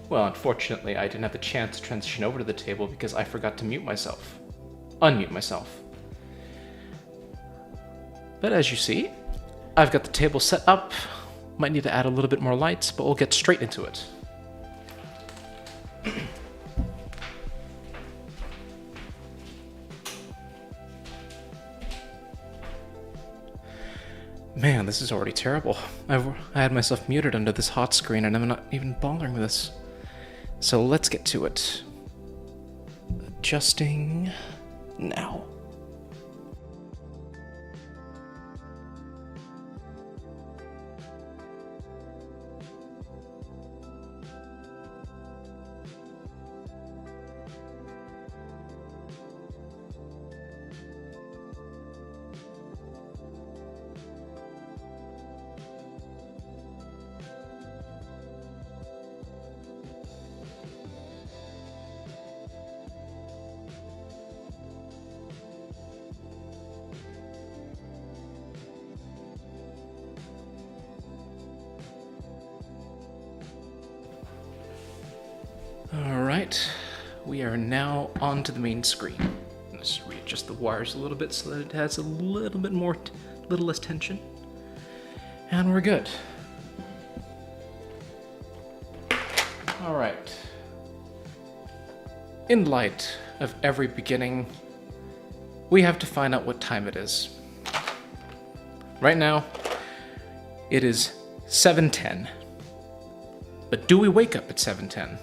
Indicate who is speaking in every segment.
Speaker 1: Well, unfortunately, I didn't have the chance to transition over to the table because I forgot to unmute myself. But as you see, I've got the table set up. Might need to add a little bit more lights, but we'll get straight into it. Man, this is already terrible. I had myself muted under this hot screen and I'm not even bothering with this. So let's get to it. Adjusting now. Alright, we are now onto the main screen. Let's readjust the wires a little bit so that it has a little bit more, little less tension. And we're good. Alright. In light of every beginning, we have to find out what time it is. Right now, it is 7:10. But do we wake up at 7:10?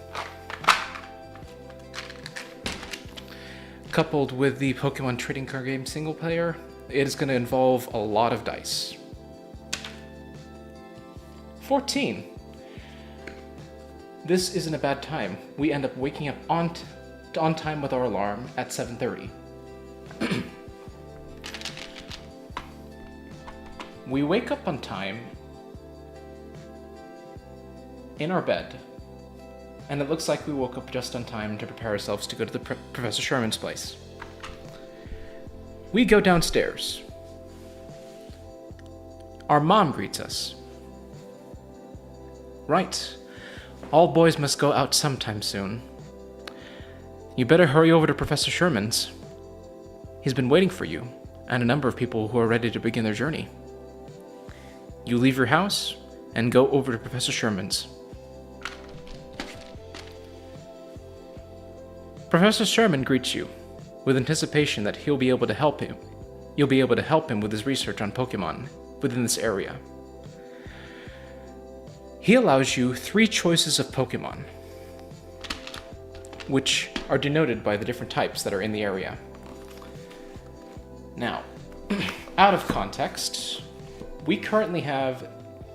Speaker 1: Coupled with the Pokemon trading card game Singleplayer, it is going to involve a lot of dice. 14. This isn't a bad time. We end up waking up on time with our alarm at 7:30. We wake up on time in our bed, and it looks like we woke up just on time to prepare ourselves to go to the Professor Sherman's place. We go downstairs. Our mom greets us. Right. All boys must go out sometime soon. You better hurry over to Professor Sherman's. He's been waiting for you, and a number of people who are ready to begin their journey. You leave your house and go over to Professor Sherman's. Professor Sherman greets you, with anticipation that he'll be able to help him. You'll be able to help him with his research on Pokémon within this area. He allows you 3 choices of Pokémon, which are denoted by the different types that are in the area. Now, out of context, we currently have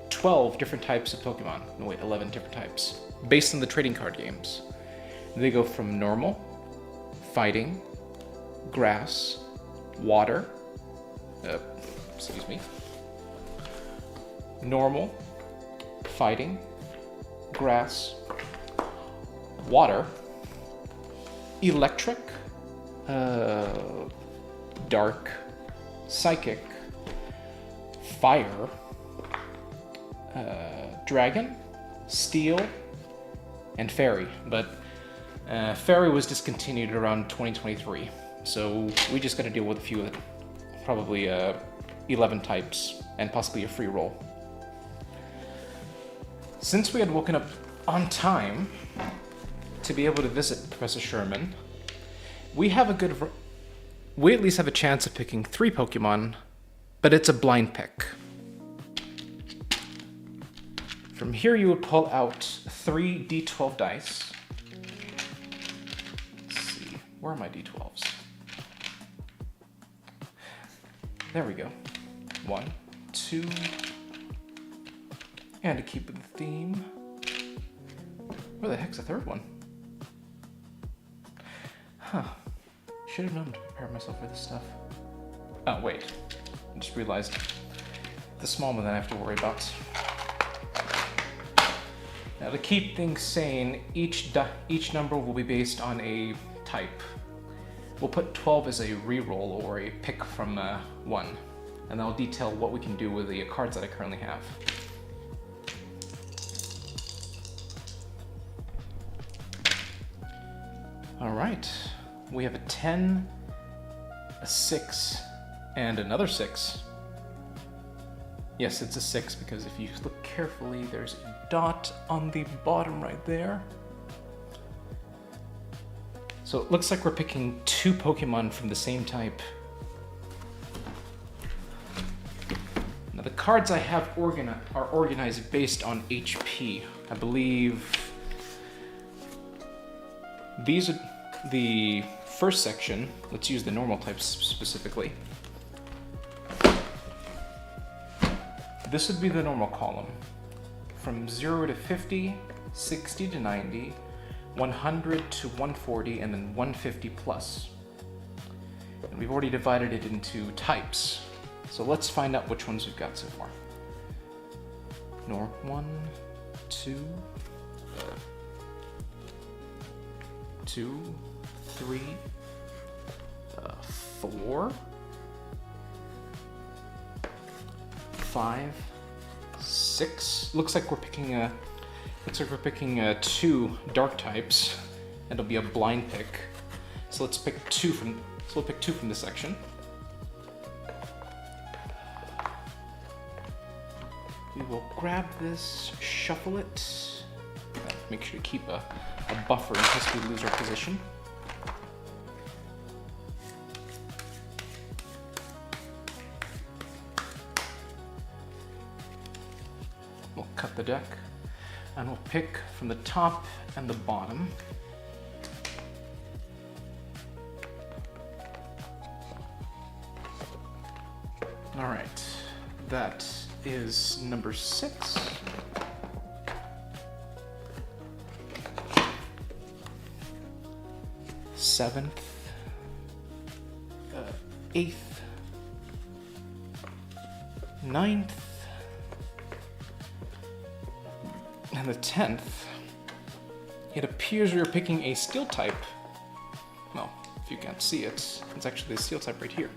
Speaker 1: 12 different types of Pokemon. No, wait, 11 different types, based on the trading card games. They go from normal, fighting, grass, water, normal, fighting, grass, water, electric, dark, psychic, fire, dragon, steel, and fairy. But fairy was discontinued around 2023, so we just gotta deal with a few of it. Probably 11 types, and possibly a free roll. Since we had woken up on time to be able to visit Professor Sherman, we at least have a chance of picking 3 Pokemon, but it's a blind pick. From here you would pull out 3 D12 dice. Let's see, where are my D12s? There we go. 1, 2, and to keep with the theme, where the heck's the third one? Huh. Should have known to prepare myself for this stuff. Oh, wait. I just realized the small one that I have to worry about. Now, to keep things sane, each number will be based on a type. We'll put 12 as a reroll or a pick from 1, and I'll detail what we can do with the cards that I currently have. All right, we have a 10, a 6, and another 6. Yes, it's a 6 because if you look carefully, there's a dot on the bottom right there. So it looks like we're picking 2 Pokemon from the same type. Now the cards I have are organized based on HP. I believe these are the first section. Let's use the normal types specifically. This would be the normal column. From 0 to 50, 60 to 90, 100 to 140, and then 150 plus. And we've already divided it into types. So let's find out which ones we've got so far. 1, 2, 2, 3, 4, 5, 6. Looks like we're picking 2 dark types, and it'll be a blind pick. So let's pick 2 from. So we'll pick 2 from this section. We will grab this, shuffle it. Make sure to keep a buffer in case we lose our position. We'll cut the deck, and we'll pick from the top and the bottom. All right, that is number 6. Seventh, 8th, 9th, and the 10th. It appears we are picking a steel type. Well, if you can't see it, it's actually the steel type right here.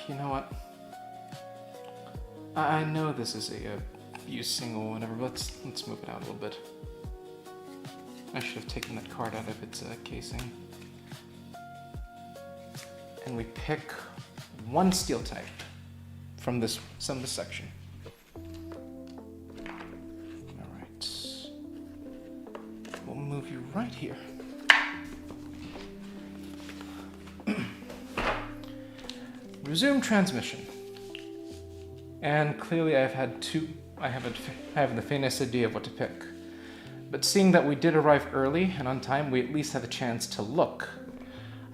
Speaker 1: You know what? I know this is a use single, whatever, but let's move it out a little bit. I should have taken that card out of its casing. And we pick 1 steel type from this section. All right. We'll move you right here. Resume transmission. And clearly I haven't the faintest idea of what to pick. But seeing that we did arrive early and on time, we at least have a chance to look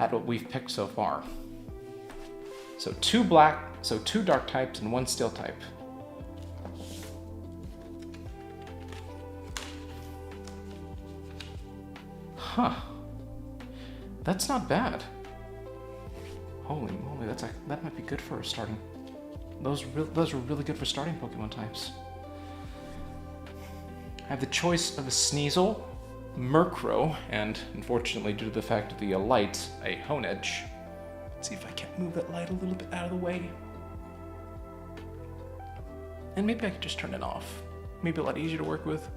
Speaker 1: at what we've picked so far. So 2 dark types and 1 steel type. Huh. That's not bad. Holy moly, that might be good for starting. Those are really good for starting Pokemon types. I have the choice of a Sneasel, Murkrow, and unfortunately, due to the fact of the light, a Honedge. Let's see if I can't move that light a little bit out of the way. And maybe I could just turn it off. Maybe a lot easier to work with.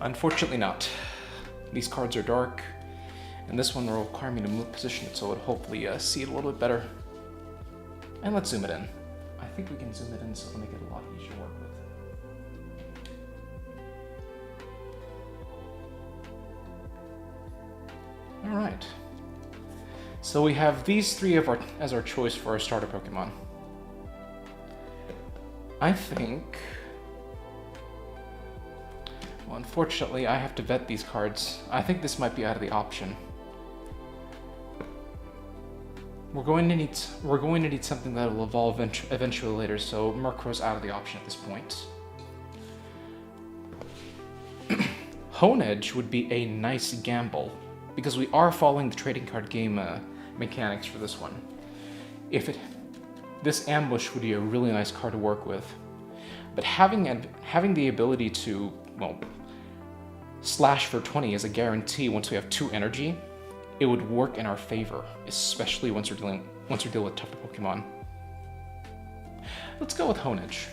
Speaker 1: Unfortunately not. These cards are dark, and this one will require me to position it so it'll hopefully see it a little bit better. And let's zoom it in. I think we can zoom it in so it'll make it a lot easier to work with. All right. So we have these 3 as our choice for our starter Pokemon. I think... Well, unfortunately, I have to vet these cards. I think this might be out of the option. We're going to need something that will evolve eventually later, so Murkrow's out of the option at this point. Honedge would be a nice gamble, because we are following the trading card game mechanics for this one. This ambush would be a really nice card to work with, but having the ability to, well, slash for 20 is a guarantee once we have 2 energy. It would work in our favor, especially once we're dealing with tougher Pokemon. Let's go with Honedge.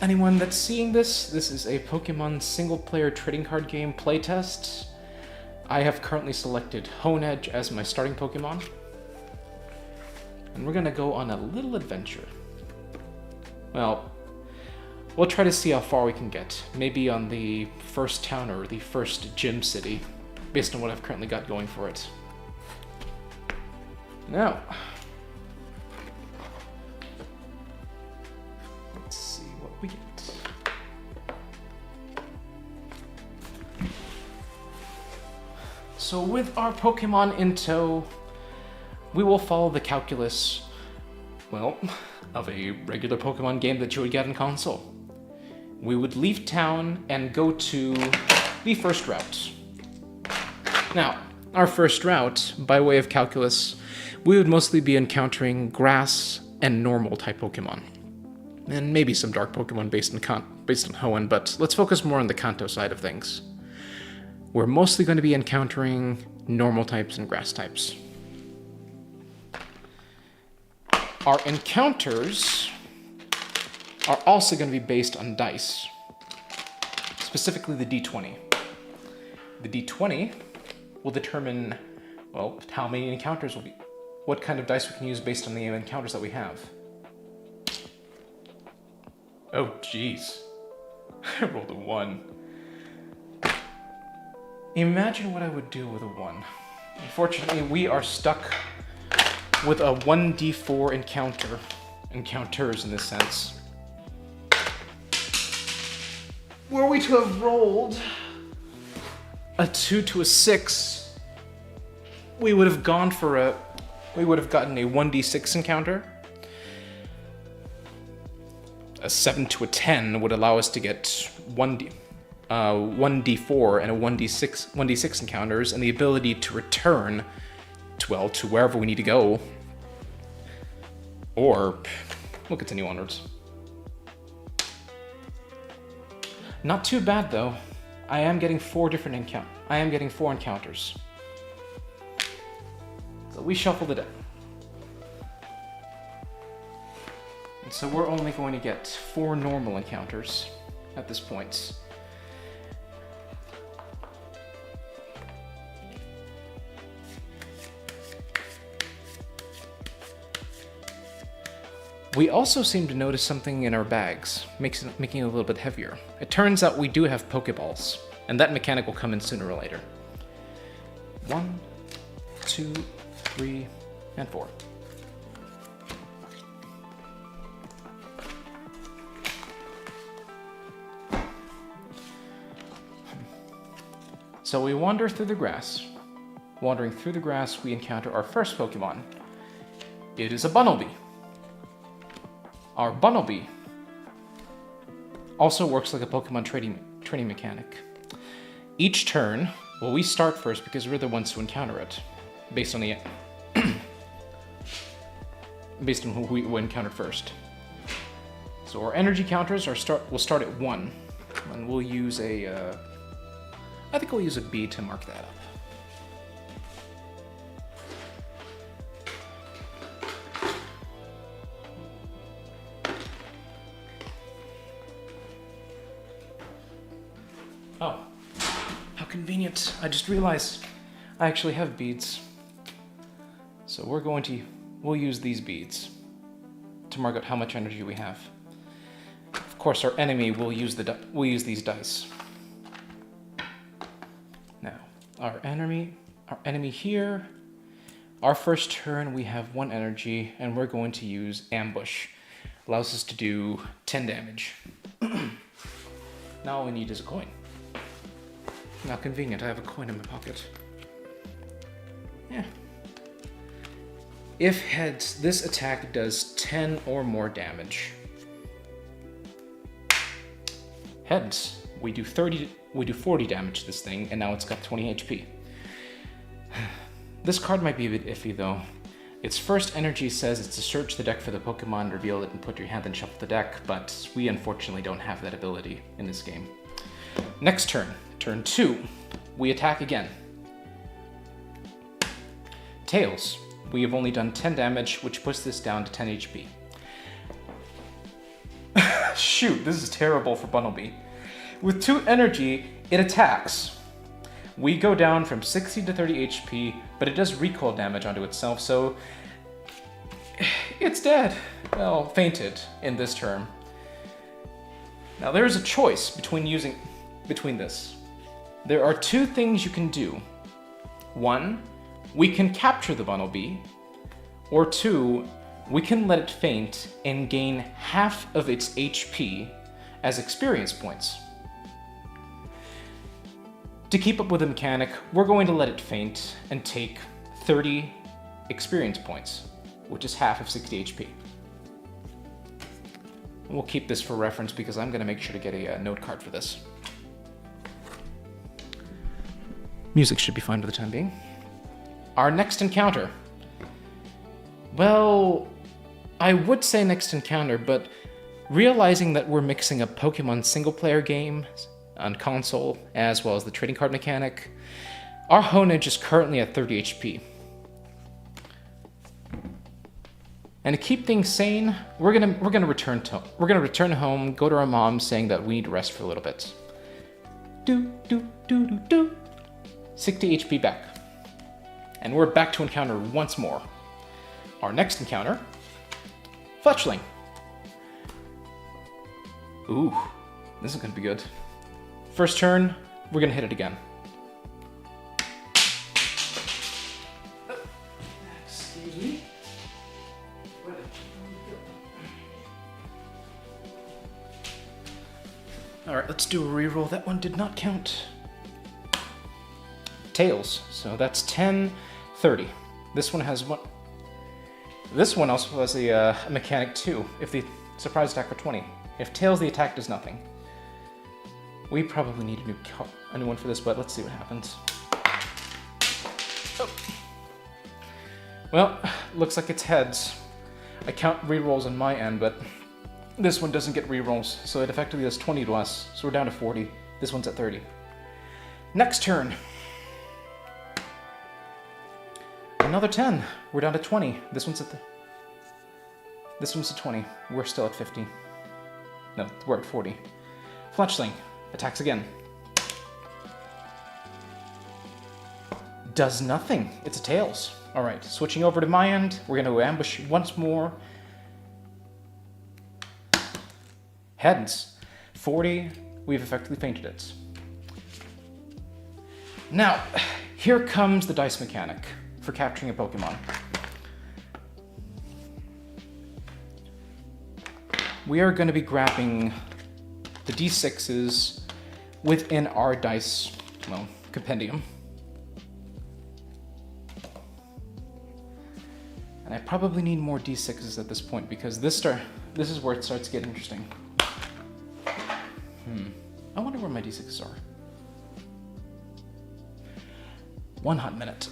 Speaker 1: anyone that's seeing this is a Pokemon single-player trading card game playtest. I have currently selected Honedge as my starting Pokemon. And we're gonna go on a little adventure. Well, we'll try to see how far we can get. Maybe on the first town or the first gym city, based on what I've currently got going for it. Now, let's see what we get. So with our Pokemon in tow, we will follow the calculus, well, of a regular Pokemon game that you would get in console. We would leave town and go to the first route. Now, our first route, by way of calculus, we would mostly be encountering grass and normal type Pokemon. And maybe some dark Pokemon based on Hoenn, but let's focus more on the Kanto side of things. We're mostly going to be encountering normal types and grass types. Our encounters are also going to be based on dice, specifically the D20. The D20 will determine, well, how many encounters will be, what kind of dice we can use based on the encounters that we have. Oh, jeez. I rolled a 1. Imagine what I would do with a 1. Unfortunately, we are stuck with a 1d4 encounters in this sense. Were we to have rolled a 2 to a 6, we would have gotten a 1d6 encounter. A 7 to a 10 would allow us to get 1d4 and a 1d6 encounters, and the ability to return to wherever we need to go. Or we'll continue onwards. Not too bad though. I am getting 4 encounters. So we shuffled it in. And so we're only going to get 4 normal encounters at this point. We also seem to notice something in our bags, making it a little bit heavier. It turns out we do have Pokeballs, and that mechanic will come in sooner or later. 1, 2, 3, and 4. So we wander through the grass. Wandering through the grass, we encounter our first Pokemon. It is a Onobdy. Our Onobdy also works like a Pokemon training mechanic. Each turn, well, we start first because we're the ones who encounter it, based on who we encountered first. So our energy counters will start at 1, and we'll use I think we'll use a B to mark that up. Oh, how convenient. I just realized I actually have beads. So we'll use these beads to mark out how much energy we have. Of course, our enemy will use these dice. Now, our enemy here, our first turn we have 1 energy, and we're going to use Ambush. Allows us to do 10 damage. Now all we need is a coin. How convenient, I have a coin in my pocket. Yeah. If heads, this attack does 10 or more damage. Heads, we do 40 damage to this thing, and now it's got 20 HP. This card might be a bit iffy though. Its first energy says it's to search the deck for the Pokemon, reveal it, and put your hand and shuffle the deck, but we unfortunately don't have that ability in this game. Next turn, turn 2, we attack again. Tails, we have only done 10 damage, which puts this down to 10 HP. Shoot, this is terrible for Onobdy. With 2 energy, it attacks. We go down from 60 to 30 HP, but it does recoil damage onto itself, so it's dead. Well, fainted in this term. Now there is a choice between this. There are 2 things you can do. 1, we can capture the Onobdy, or 2, we can let it faint and gain half of its HP as experience points. To keep up with the mechanic, we're going to let it faint and take 30 experience points, which is half of 60 HP. We'll keep this for reference because I'm going to make sure to get a note card for this. Music should be fine for the time being. Our next encounter. Well, I would say next encounter, but realizing that we're mixing up Pokémon single-player games on console, as well as the trading card mechanic, our Honedge is currently at 30 HP. And to keep things sane, we're gonna return home, go to our mom, saying that we need to rest for a little bit. 60 HP back. And we're back to encounter once more. Our next encounter, Fletchling. Ooh, this is gonna be good. First turn, we're gonna hit it again. Excuse me. Alright, let's do a reroll. That one did not count. Tails, so that's 10, 30. This one has one. This one also has a mechanic too, if the surprise attack for 20. If Tails, the attack does nothing. We probably need a new one for this, but let's see what happens. Oh. Well, looks like it's heads. I count rerolls on my end, but this one doesn't get rerolls, so it effectively does 20 to us, so we're down to 40. This one's at 30. Next turn. Another 10. We're down to 20. This one's at 20. We're still at 50. No, we're at 40. Fletchling attacks again. Does nothing. It's a Tails. All right, switching over to my end. We're going to ambush once more. Heads. 40. We've effectively fainted it. Now, here comes the dice mechanic for capturing a Pokemon. We are going to be grabbing the D6s within our dice, well, compendium. And I probably need more D6s at this point because this is where it starts to get interesting. I wonder where my D6s are. 1 hot minute.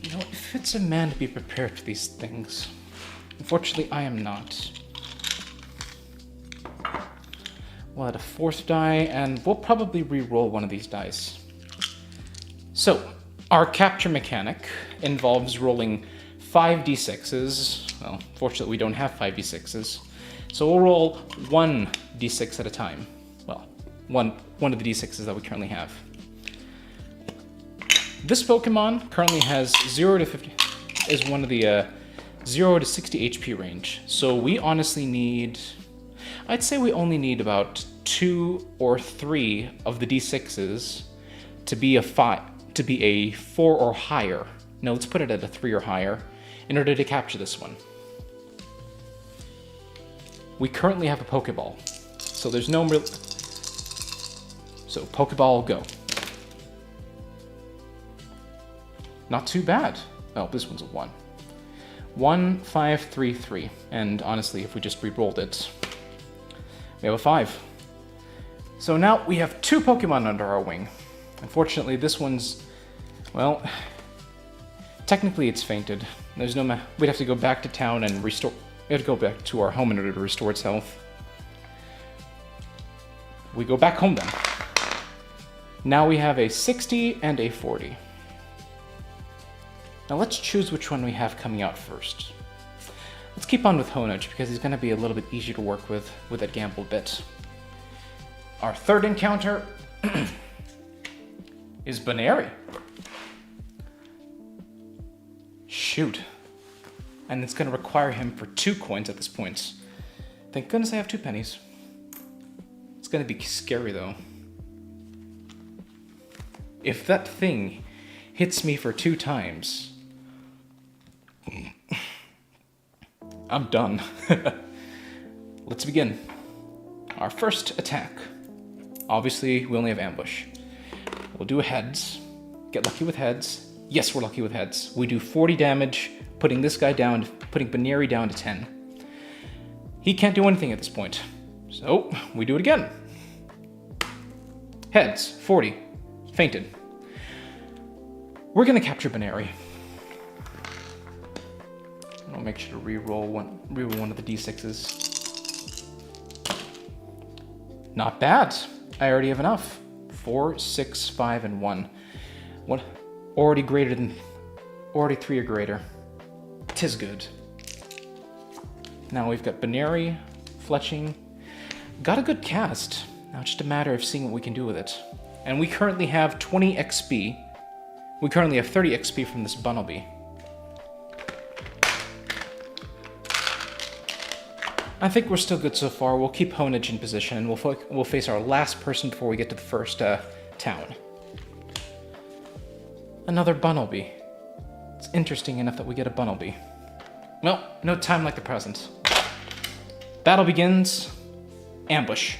Speaker 1: You know, it fits a man to be prepared for these things. Unfortunately, I am not. We'll add a 4th die, and we'll probably re-roll one of these dice. So, our capture mechanic involves rolling 5 d6s. Well, fortunately, we don't have 5 d6s. So we'll roll 1 d6 at a time. Well, one of the d6s that we currently have. This Pokemon currently has 0 to 50, is one of the 0 to 60 HP range. So we honestly need, I'd say we only need about 2 or 3 of the D6s to be a 4 or higher. No, let's put it at a 3 or higher in order to capture this one. We currently have a Pokeball, so there's no real. So Pokeball, go. Not too bad. Oh, this one's a 1. 1, 5, 3, 3. And honestly, if we just re-rolled it, we have a 5. So now we have 2 Pokemon under our wing. Unfortunately, this one's, well, technically it's fainted. There's no we'd have to go back to town and restore. We have to go back to our home in order to restore its health. We go back home then. Now we have a 60 and a 40. Now let's choose which one we have coming out first. Let's keep on with Honedge because he's going to be a little bit easier to work with that gamble bit. Our third encounter is Baneri. Shoot. And it's going to require him for 2 coins at this point. Thank goodness I have 2 pennies. It's going to be scary though. If that thing hits me for 2 times, I'm done. Let's begin. Our first attack. Obviously, we only have ambush. We'll do a heads. Get lucky with heads. Yes, we're lucky with heads. We do 40 damage, putting this guy down, putting Baneri down to 10. He can't do anything at this point. So, we do it again. Heads, 40. Fainted. We're gonna capture Baneri. I'll make sure to reroll one of the d6s. Not bad. I already have enough. 4, 6, 5, and 1. What? Already 3 or greater. 'Tis good. Now we've got Baneri, Fletching. Got a good cast. Now it's just a matter of seeing what we can do with it. And we currently have 20 XP. We currently have 30 XP from this Onobdy. I think we're still good so far. We'll keep Honedge in position, and we'll face our last person before we get to the first town. Another Onobdy. It's interesting enough that we get a Onobdy. Well, no time like the present. Battle begins. Ambush.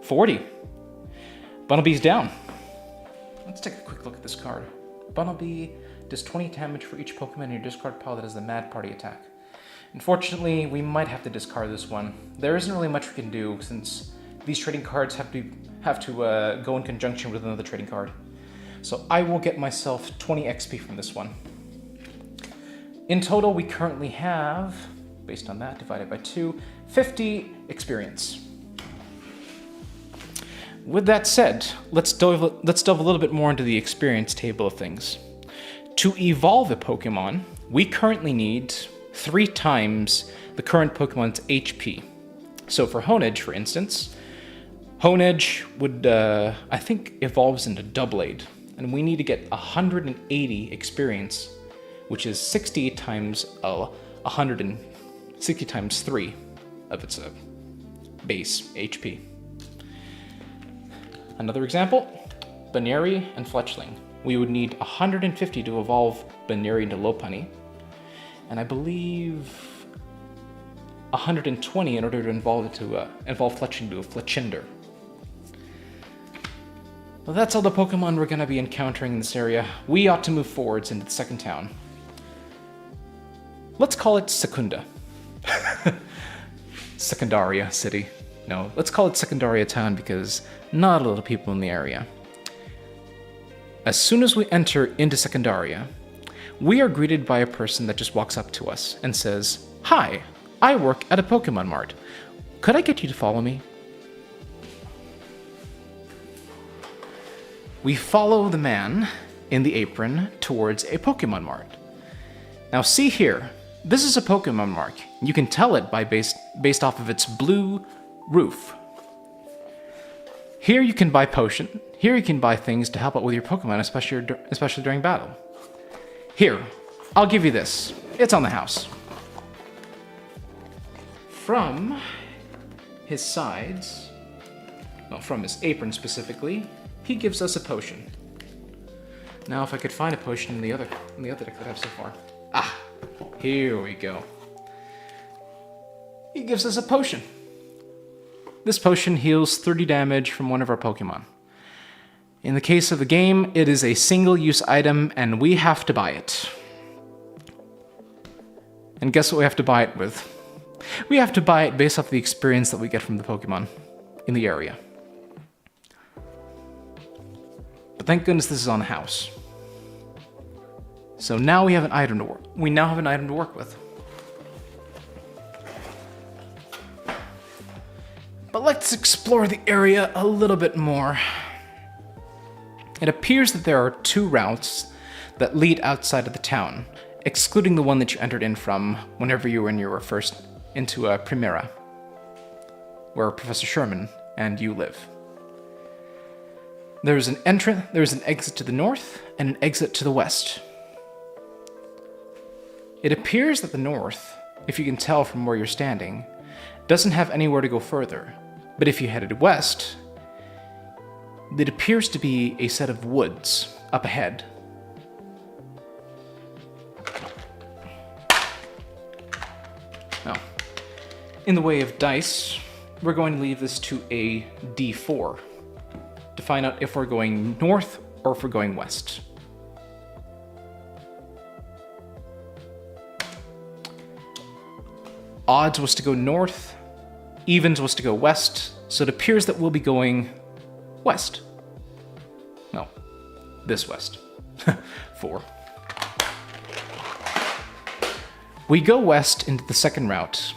Speaker 1: 40. Onobdy's down. Let's take a quick look at this card. Onobdy does 20 damage for each Pokemon in your discard pile that has the Mad Party attack. Unfortunately, we might have to discard this one. There isn't really much we can do since these trading cards have to go in conjunction with another trading card. So I will get myself 20 XP from this one. In total, we currently have, based on that, divided by 2, 50 experience. With that said, let's delve a little bit more into the experience table of things. To evolve a Pokemon, we currently need 3 times the current Pokemon's HP. So for Honedge, for instance, Honedge would, I think, evolves into Doublade, and we need to get 180 experience, which is 60 times 160 times 3 of its base HP. Another example, Baneri and Fletchling. We would need 150 to evolve Baneri into Lopunny, and I believe 120 in order to evolve Fletchling to a Fletchinder. Well, that's all the Pokemon we're going to be encountering in this area. We ought to move forwards into the second town. Let's call it Secunda. Secundaria City. No, let's call it Secundaria Town because not a lot of people in the area. As soon as we enter into Secundaria, we are greeted by a person that just walks up to us and says, "Hi, I work at a Pokemon Mart. Could I get you to follow me?" We follow the man in the apron towards a Pokemon Mart. Now see here, this is a Pokemon Mart. You can tell it by based off of its blue roof. Here you can buy potion. Here you can buy things to help out with your Pokemon, especially during battle. Here, I'll give you this. It's on the house. From his sides, well, from his apron specifically, he gives us a potion. Now, if I could find a potion in the other deck that I have so far. Ah, here we go. He gives us a potion. This potion heals 30 damage from one of our Pokemon. In the case of the game, it is a single-use item, and we have to buy it. And guess what we have to buy it with? We have to buy it based off the experience that we get from the Pokemon in the area. But thank goodness this is on the house. So now we have an item to work. We now have an item to work with. But let's explore the area a little bit more. It appears that there are 2 routes that lead outside of the town, excluding the one that you entered in from whenever you were first into Primera, where Professor Sherman and you live. There's an exit to the north and an exit to the west. It appears that the north, if you can tell from where you're standing, doesn't have anywhere to go further, but if you headed west, it appears to be a set of woods up ahead. Now, in the way of dice, we're going to leave this to a D4 to find out if we're going north or if we're going west. Odds was to go north, evens was to go west, so it appears that we'll be going west. No, this west. 4. We go west into the second route.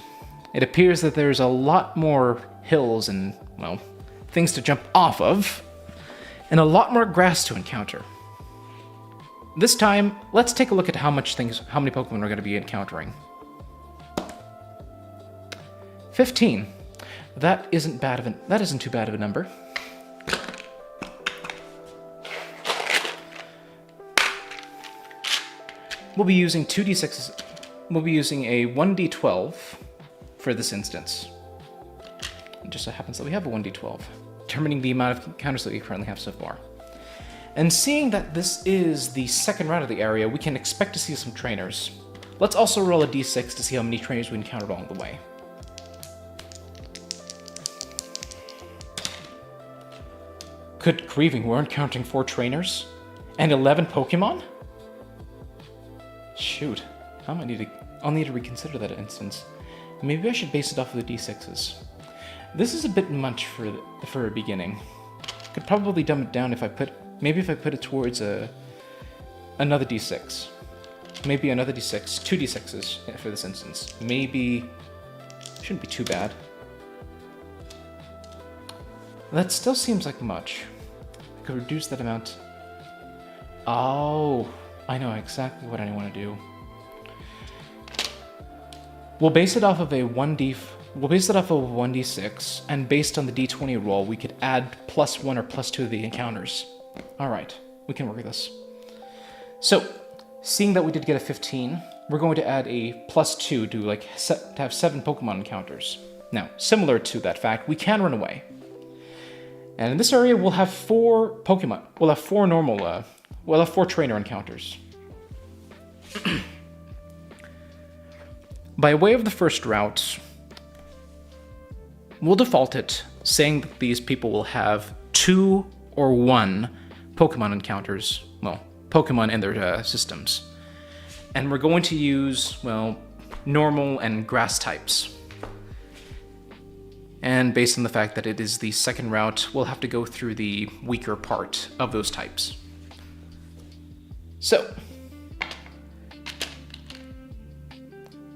Speaker 1: It appears that there's a lot more hills and, well, things to jump off of, and a lot more grass to encounter. This time, let's take a look at how many Pokemon we're going to be encountering. 15. That isn't too bad of a number. We'll be using 2d6s. We'll be using a 1d12 for this instance. It just so happens that we have a 1d12, determining the amount of encounters that we currently have so far. And seeing that this is the second round of the area, we can expect to see some trainers. Let's also roll a d6 to see how many trainers we encountered along the way. Good grieving, we're encountering 4 trainers? And 11 Pokemon? Shoot, I'll need to reconsider that instance. Maybe I should base it off of the d6s. This is a bit much for a beginning. Could probably dumb it down if I put it towards another d6. Maybe another d6, 2 d6s for this instance. Maybe, shouldn't be too bad. That still seems like much. I could reduce that amount. Oh, I know exactly what I want to do. We'll base it off of a 1d6, and based on the d20 roll, we could add +1 or +2 to the encounters. Alright, we can work with this. So, seeing that we did get a 15, we're going to add a +2 to have 7 Pokemon encounters. Now, similar to that fact, we can run away. And in this area, we'll have 4 Pokemon. We'll have 4 we'll have 4 trainer encounters. By way of the first route, we'll default it, saying that these people will have 2 or 1 Pokemon encounters. Well, Pokemon in their systems. And we're going to use, well, normal and grass types. And based on the fact that it is the second route, we'll have to go through the weaker part of those types. So,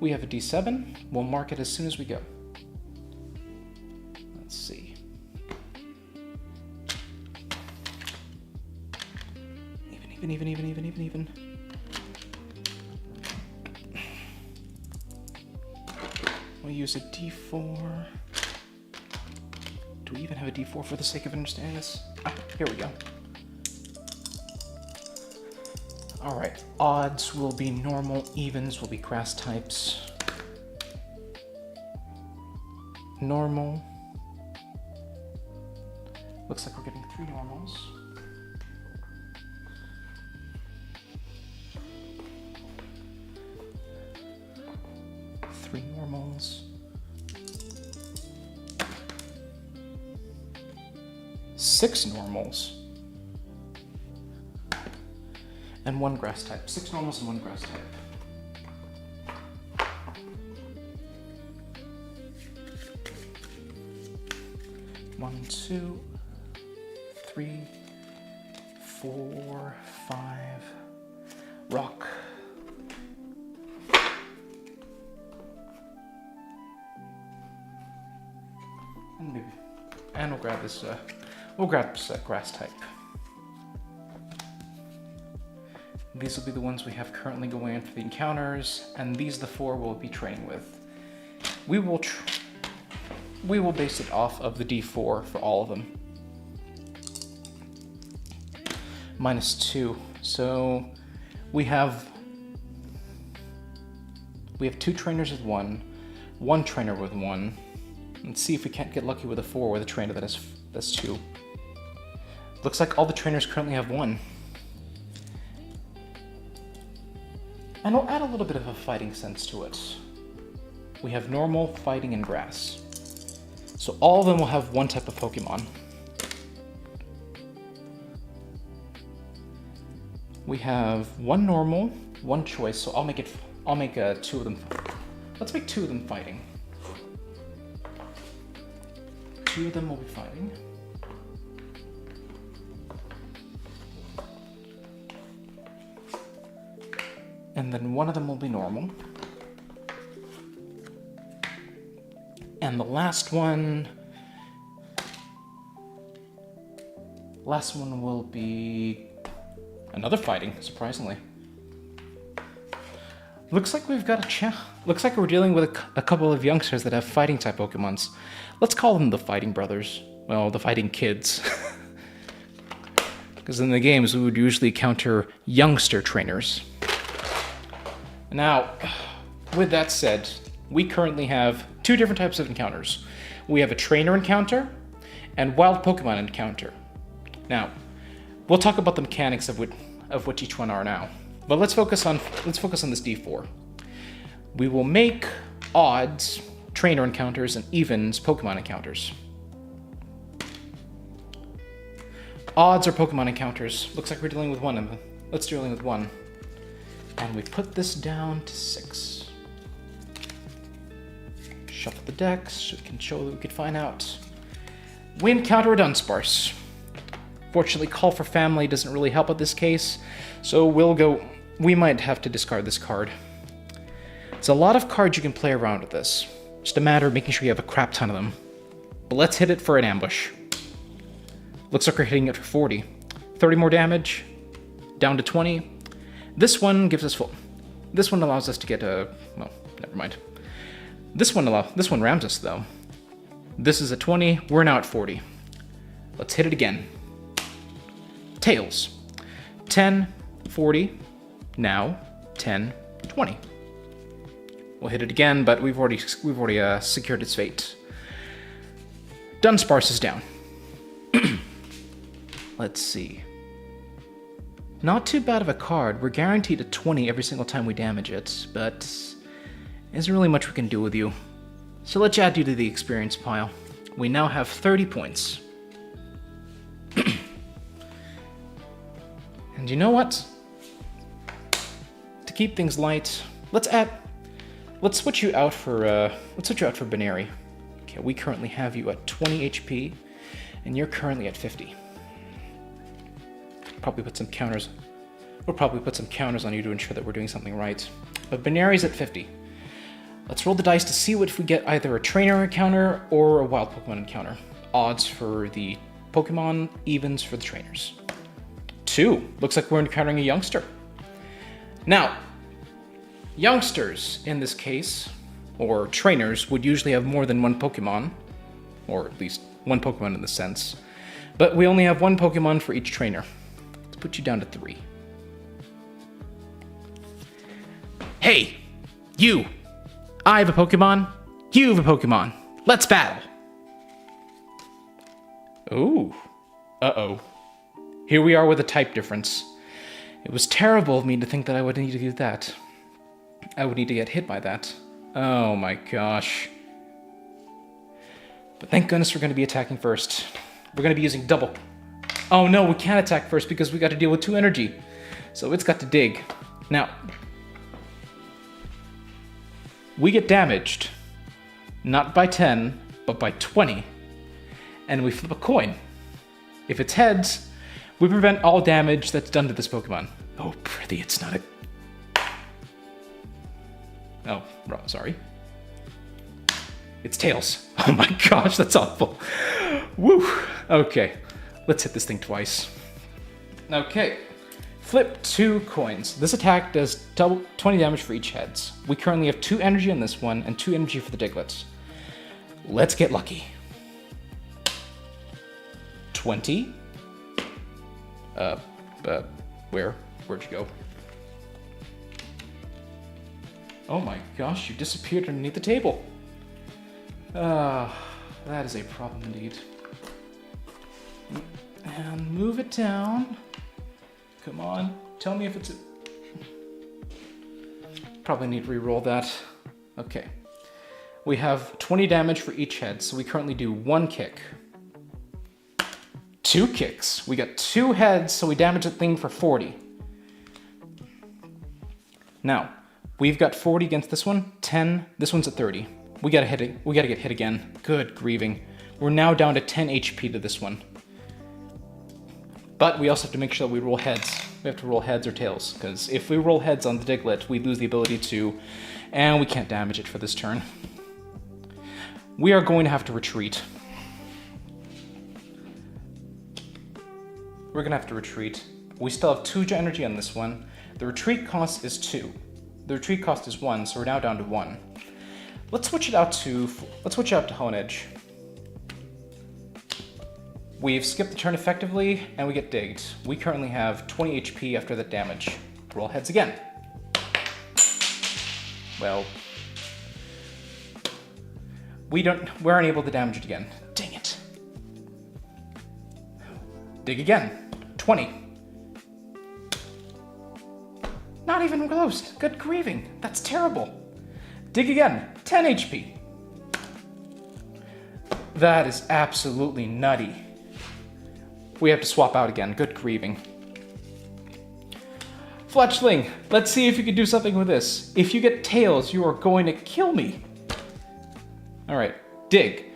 Speaker 1: we have a D7. We'll mark it as soon as we go. Let's see. Even. We'll use a D4. Do we even have a D4 for the sake of understanding this? Ah, here we go. Alright, odds will be normal, evens will be grass types. Normal. Looks like we're getting 3 normals. 6 normals. And 1 grass type. 6 normals and 1 grass type. One, 2, 3, 4, 5. Rock. And we'll grab this. Grass type. These will be the ones we have currently going in for the encounters, and these are the 4 we'll be training with. We will base it off of the D4 for all of them. -2. So we have 2 trainers with 1, 1 trainer with 1. Let's see if we can't get lucky with a 4 with a trainer that's 2. Looks like all the trainers currently have 1. And we'll add a little bit of a fighting sense to it. We have normal, fighting, and grass. So all of them will have 1 type of Pokemon. We have 1 normal, 1 choice, so I'll make 2 of them. Let's make 2 of them fighting. 2 of them will be fighting. And then 1 of them will be normal. And the last one will be another fighting, surprisingly. Looks like we've got looks like we're dealing with a couple of youngsters that have fighting type Pokemons. Let's call them the Fighting Brothers. Well, the Fighting Kids. Because in the games, we would usually counter youngster trainers. Now, with that said, we currently have 2 different types of encounters. We have a trainer encounter and wild Pokemon encounter. Now, we'll talk about the mechanics of what each one are now. But let's focus on this D4. We will make odds trainer encounters and evens Pokemon encounters. Odds are Pokemon encounters. Looks like we're dealing with 1 of them. Let's deal with 1. And we put this down to 6. Shuffle the decks so we can show that we could find out. We encounter a Dunsparce. Fortunately, Call for Family doesn't really help with this case, so we might have to discard this card. There's a lot of cards you can play around with this. Just a matter of making sure you have a crap ton of them. But let's hit it for an ambush. Looks like we're hitting it for 40. 30 more damage, down to 20. This one gives us full. This one allows us to get a, well, never mind. This one rams us though. This is a 20, we're now at 40. Let's hit it again. Tails. 10, 40, now 10, 20. We'll hit it again, but we've already secured its fate. Dunsparce is down. Let's see. Not too bad of a card. We're guaranteed a 20 every single time we damage it, but isn't really much we can do with you. So let's add you to the experience pile. We now have 30 points. And you know what? To keep things light, let's switch you out for Baneri. Okay, we currently have you at 20 HP, and you're currently at 50. Probably put some counters. We'll probably put some counters on you to ensure that we're doing something right. But Baneri's at 50. Let's roll the dice to see if we get either a trainer encounter or a wild Pokemon encounter. Odds for the Pokemon, evens for the trainers. 2. Looks like we're encountering a youngster. Now, youngsters in this case, or trainers, would usually have more than 1 Pokemon, or at least 1 Pokemon in the sense. But we only have 1 Pokemon for each trainer. Let's put you down to 3. Hey, you! I have a Pokemon, you have a Pokemon. Let's battle! Ooh. Uh-oh. Here we are with a type difference. It was terrible of me to think that I would need to do that. I would need to get hit by that. Oh my gosh. But thank goodness we're going to be attacking first. We're going to be using double. Oh no, we can't attack first because we got to deal with 2 energy. So it's got to dig. Now, we get damaged, not by 10, but by 20. And we flip a coin. If it's heads, we prevent all damage that's done to this Pokemon. Oh, pretty, it's not a... Oh, sorry. It's tails. Oh my gosh, that's awful. Woo! Okay, let's hit this thing twice. Okay, flip 2 coins. This attack does double 20 damage for each heads. We currently have 2 energy on this one and 2 energy for the Diglets. Let's get lucky. 20. Where'd you go? Oh my gosh, you disappeared underneath the table. That is a problem indeed. And move it down. Come on, tell me if it's a... Probably need to re-roll that. Okay. We have 20 damage for each head, so we currently do 1 kick. 2 kicks. We got 2 heads, so we damage the thing for 40. Now, we've got 40 against this one, 10. This one's at 30. We gotta hit it. We gotta get hit again. Good grieving. We're now down to 10 HP to this one. But we also have to make sure that we roll heads. We have to roll heads or tails, because if we roll heads on the Diglett, we lose the ability to, and we can't damage it for this turn. We are going to have to retreat. We're gonna have to retreat. We still have 2 energy on this one. The retreat cost is 2. The retreat cost is 1, so we're now down to 1. Let's switch it out to Honedge. We've skipped the turn effectively, and we get digged. We currently have 20 HP after that damage. Roll heads again. Well, we aren't able to damage it again. Dang it. Dig again. 20. Not even close. Good grieving. That's terrible. Dig again. 10 HP. That is absolutely nutty. We have to swap out again. Good grieving. Fletchling, let's see if you can do something with this. If you get tails, you are going to kill me. Alright, dig.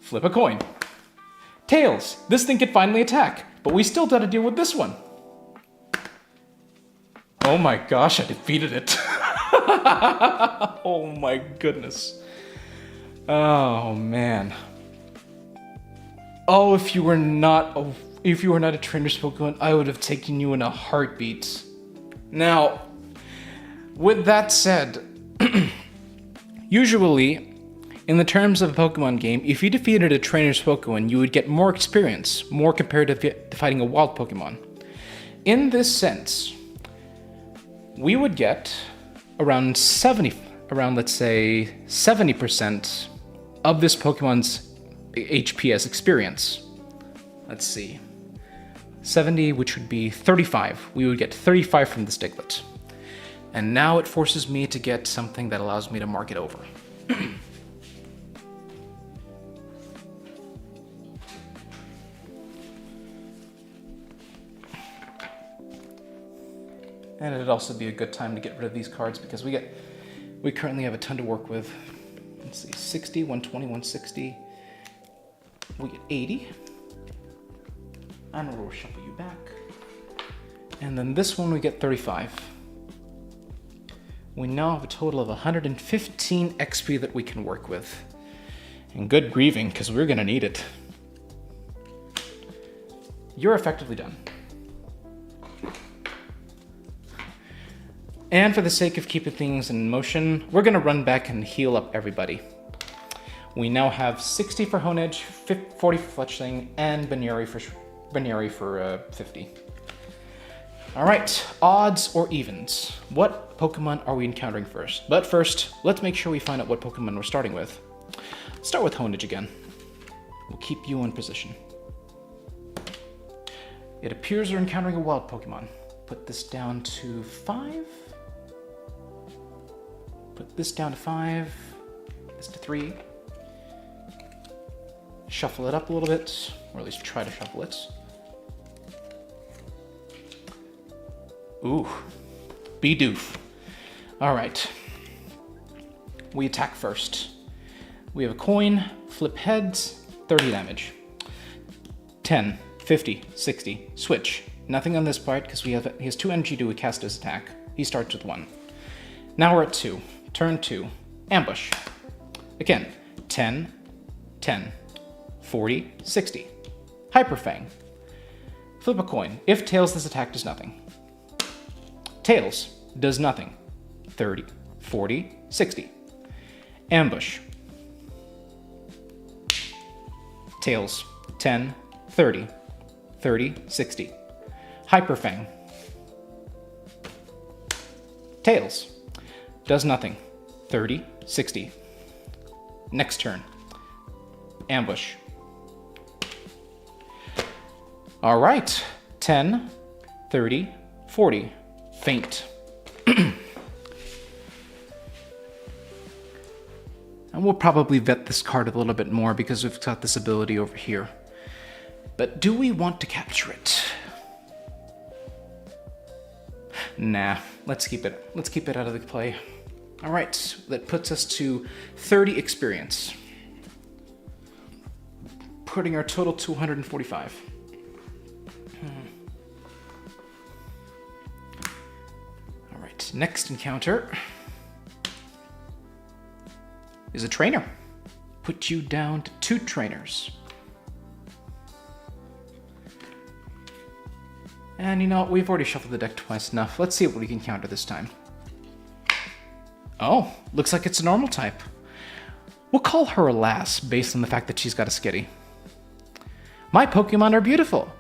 Speaker 1: Flip a coin. Tails, this thing can finally attack, but we still got to deal with this one. Oh my gosh, I defeated it. Oh my goodness. Oh man. Oh, if you were not a trainer's Pokemon, I would have taken you in a heartbeat. Now, with that said, usually, in the terms of a Pokemon game, if you defeated a trainer's Pokemon, you would get more experience, more compared to fighting a wild Pokemon. In this sense, we would get around let's say 70% of this Pokemon's HP as experience. Let's see. 70, which would be 35. We would get 35 from this Diglett. And now it forces me to get something that allows me to mark it over. And it'd also be a good time to get rid of these cards because we currently have a ton to work with. Let's see, 60, 120, 160. We get 80. And we'll shuffle you back. And then this one we get 35. We now have a total of 115 XP that we can work with. And good grieving, because we're gonna need it. You're effectively done. And for the sake of keeping things in motion, we're gonna run back and heal up everybody. We now have 60 for Honedge, 40 for Fletchling, and Baneri for 50. All right, odds or evens. What Pokemon are we encountering first? But first, let's make sure we find out what Pokemon we're starting with. Start with Honedge again. We'll keep you in position. It appears we're encountering a wild Pokemon. Put this down to 5. Put this down to 5. This to 3. shuffle it up a little bit, or at least try to shuffle it. Ooh, be-doof. All right, we attack first. We have a coin, flip heads, 30 damage. 10, 50, 60, switch. Nothing on this part because he has 2 energy to cast his attack. He starts with 1. Now we're at 2. Turn 2. Ambush. Again, 10, 10, 40, 60. Hyper Fang. Flip a coin. If tails, this attack does nothing. Tails does nothing. 30, 40, 60. Ambush. Tails. 10, 30, 30, 60. Hyper Fang. Tails. Does nothing. 30, 60. Next turn. Ambush. All right. 10, 30, 40. Faint. And we'll probably vet this card a little bit more because we've got this ability over here. But do we want to capture it? Nah, let's keep it. Let's keep it out of the play. All right, that puts us to 30 experience, putting our total to 145. All right, next encounter is a trainer. Put you down to 2 trainers. And you know, we've already shuffled the deck twice enough. Let's see what we can counter this time. Oh, looks like it's a normal type. We'll call her a lass based on the fact that she's got a skitty. My Pokemon are beautiful.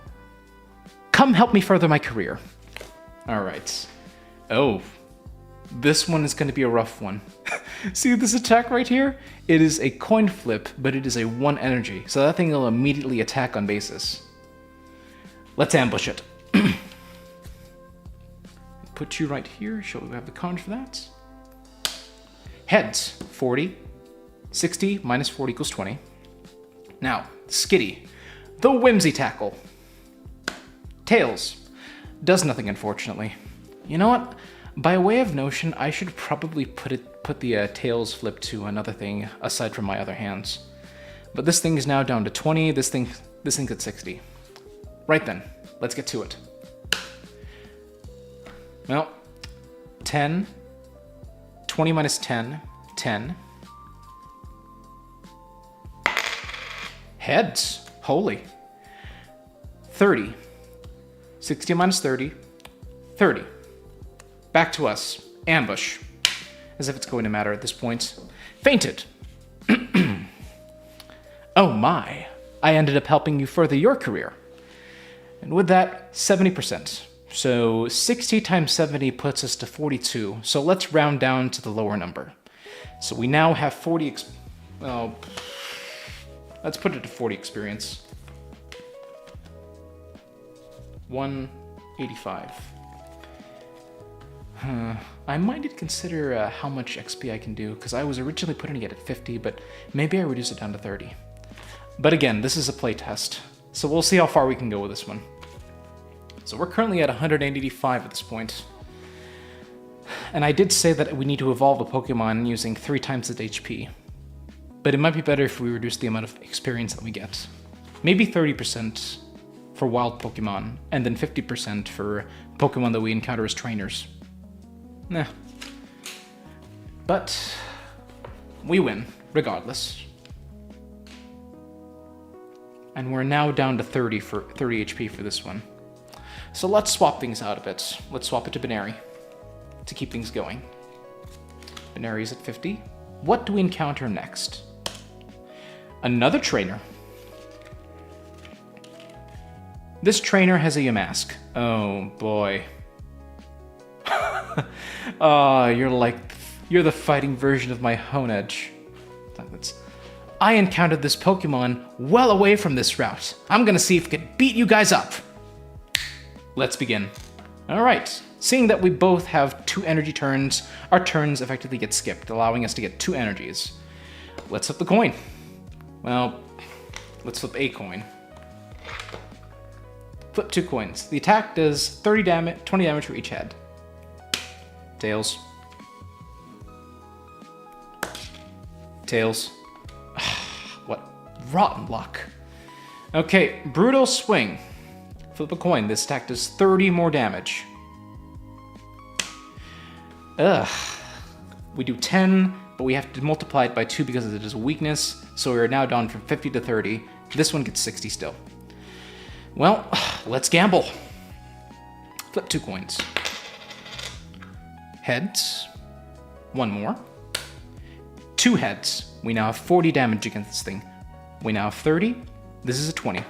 Speaker 1: Come help me further my career. All right. Oh, this one is going to be a rough one. See this attack right here? It is a coin flip, but it is a 1 energy, so that thing will immediately attack on basis. Let's ambush it. Put you right here. Shall we have the card for that? Heads, 40. 60 minus 40 equals 20. Now, Skitty, the Whimsy Tackle. Tails, does nothing unfortunately. You know what? By way of notion, I should probably put the Tails flip to another thing aside from my other hands. But this thing is now down to 20, this thing's at 60. Right then, let's get to it. Well, 10, 20 minus 10, 10. Heads, holy. 30, 60 minus 30, 30. Back to us, ambush. As if it's going to matter at this point. Fainted. Oh my, I ended up helping you further your career. And with that, 70%. So 60 times 70 puts us to 42. So let's round down to the lower number. So we now have 40, well, let's put it to 40 experience. 185. I might need to consider how much XP I can do, because I was originally putting it at 50, but maybe I reduce it down to 30. But again, this is a playtest, so we'll see how far we can go with this one. So we're currently at 185 at this point. And I did say that we need to evolve a Pokemon using 3 times its HP. But it might be better if we reduce the amount of experience that we get. Maybe 30% for wild Pokemon, and then 50% for Pokemon that we encounter as trainers. Nah. But we win, regardless. And we're now down to 30 HP for this one. So let's swap things out a bit. Let's swap it to Binary to keep things going. Binary is at 50. What do we encounter next? Another trainer. This trainer has a Yamask. Oh boy. Oh, you're the fighting version of my Honedge. I encountered this Pokemon well away from this route. I'm gonna see if I can beat you guys up. Let's begin. All right, seeing that we both have 2 energy turns, our turns effectively get skipped, allowing us to get 2 energies. Let's flip the coin. Well, Let's flip a coin. Flip 2 coins. The attack does 30 damage, 20 damage for each head. Tails. Tails. What rotten luck. Okay, brutal swing. Flip a coin. This attack does 30 more damage. Ugh. We do 10, but we have to multiply it by 2 because it is a weakness, so we are now down from 50 to 30. This one gets 60 still. Well, let's gamble. Flip 2 coins. Heads. 1 more. 2 heads. We now have 40 damage against this thing. We now have 30. This is a 20.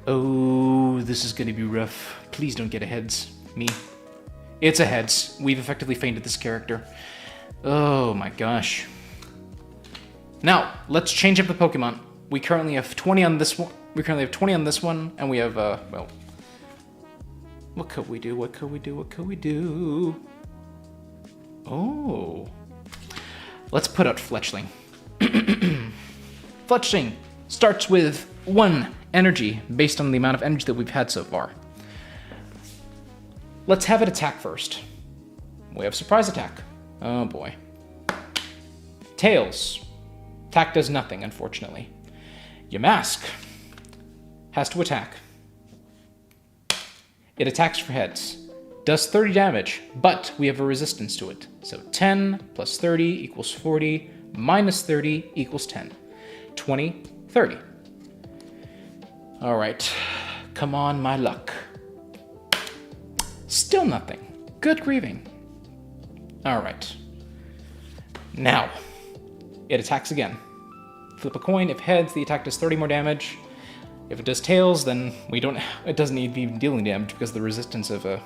Speaker 1: Oh, this is gonna be rough. Please don't get a heads. Me. It's a heads. We've effectively fainted this character. Oh my gosh. Now, let's change up the Pokemon. We currently have 20 on this one. We currently have 20 on this one, and we have, well... What could we do? What could we do? What could we do? Oh. Let's put out Fletchling. Fletchling starts with 1 energy, based on the amount of energy that we've had so far. Let's have it attack first. We have surprise attack. Oh boy. Tails. Attack does nothing, unfortunately. Yamask has to attack. It attacks for heads. Does 30 damage, but we have a resistance to it. So 10 plus 30 equals 40, minus 30 equals 10. 20, 30. All right. Come on, my luck. Still nothing. Good grieving. All right. Now, it attacks again. Flip a coin. If heads, the attack does 30 more damage. If it does tails, then it doesn't need to be dealing damage because of the resistance of a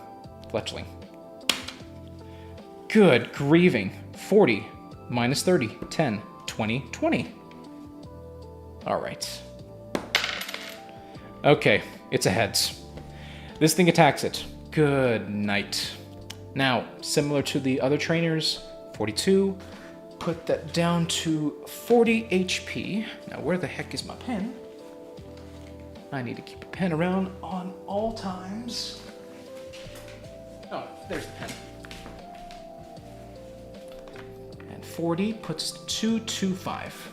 Speaker 1: Fletchling. Good grieving. 40 minus 30, 10, 20, 20. All right. Okay, it's a heads. This thing attacks it. Good night. Now, similar to the other trainers, 42. Put that down to 40 HP. Now, where the heck is my pen? I need to keep a pen around on all times. Oh, there's the pen. And 40 puts 225.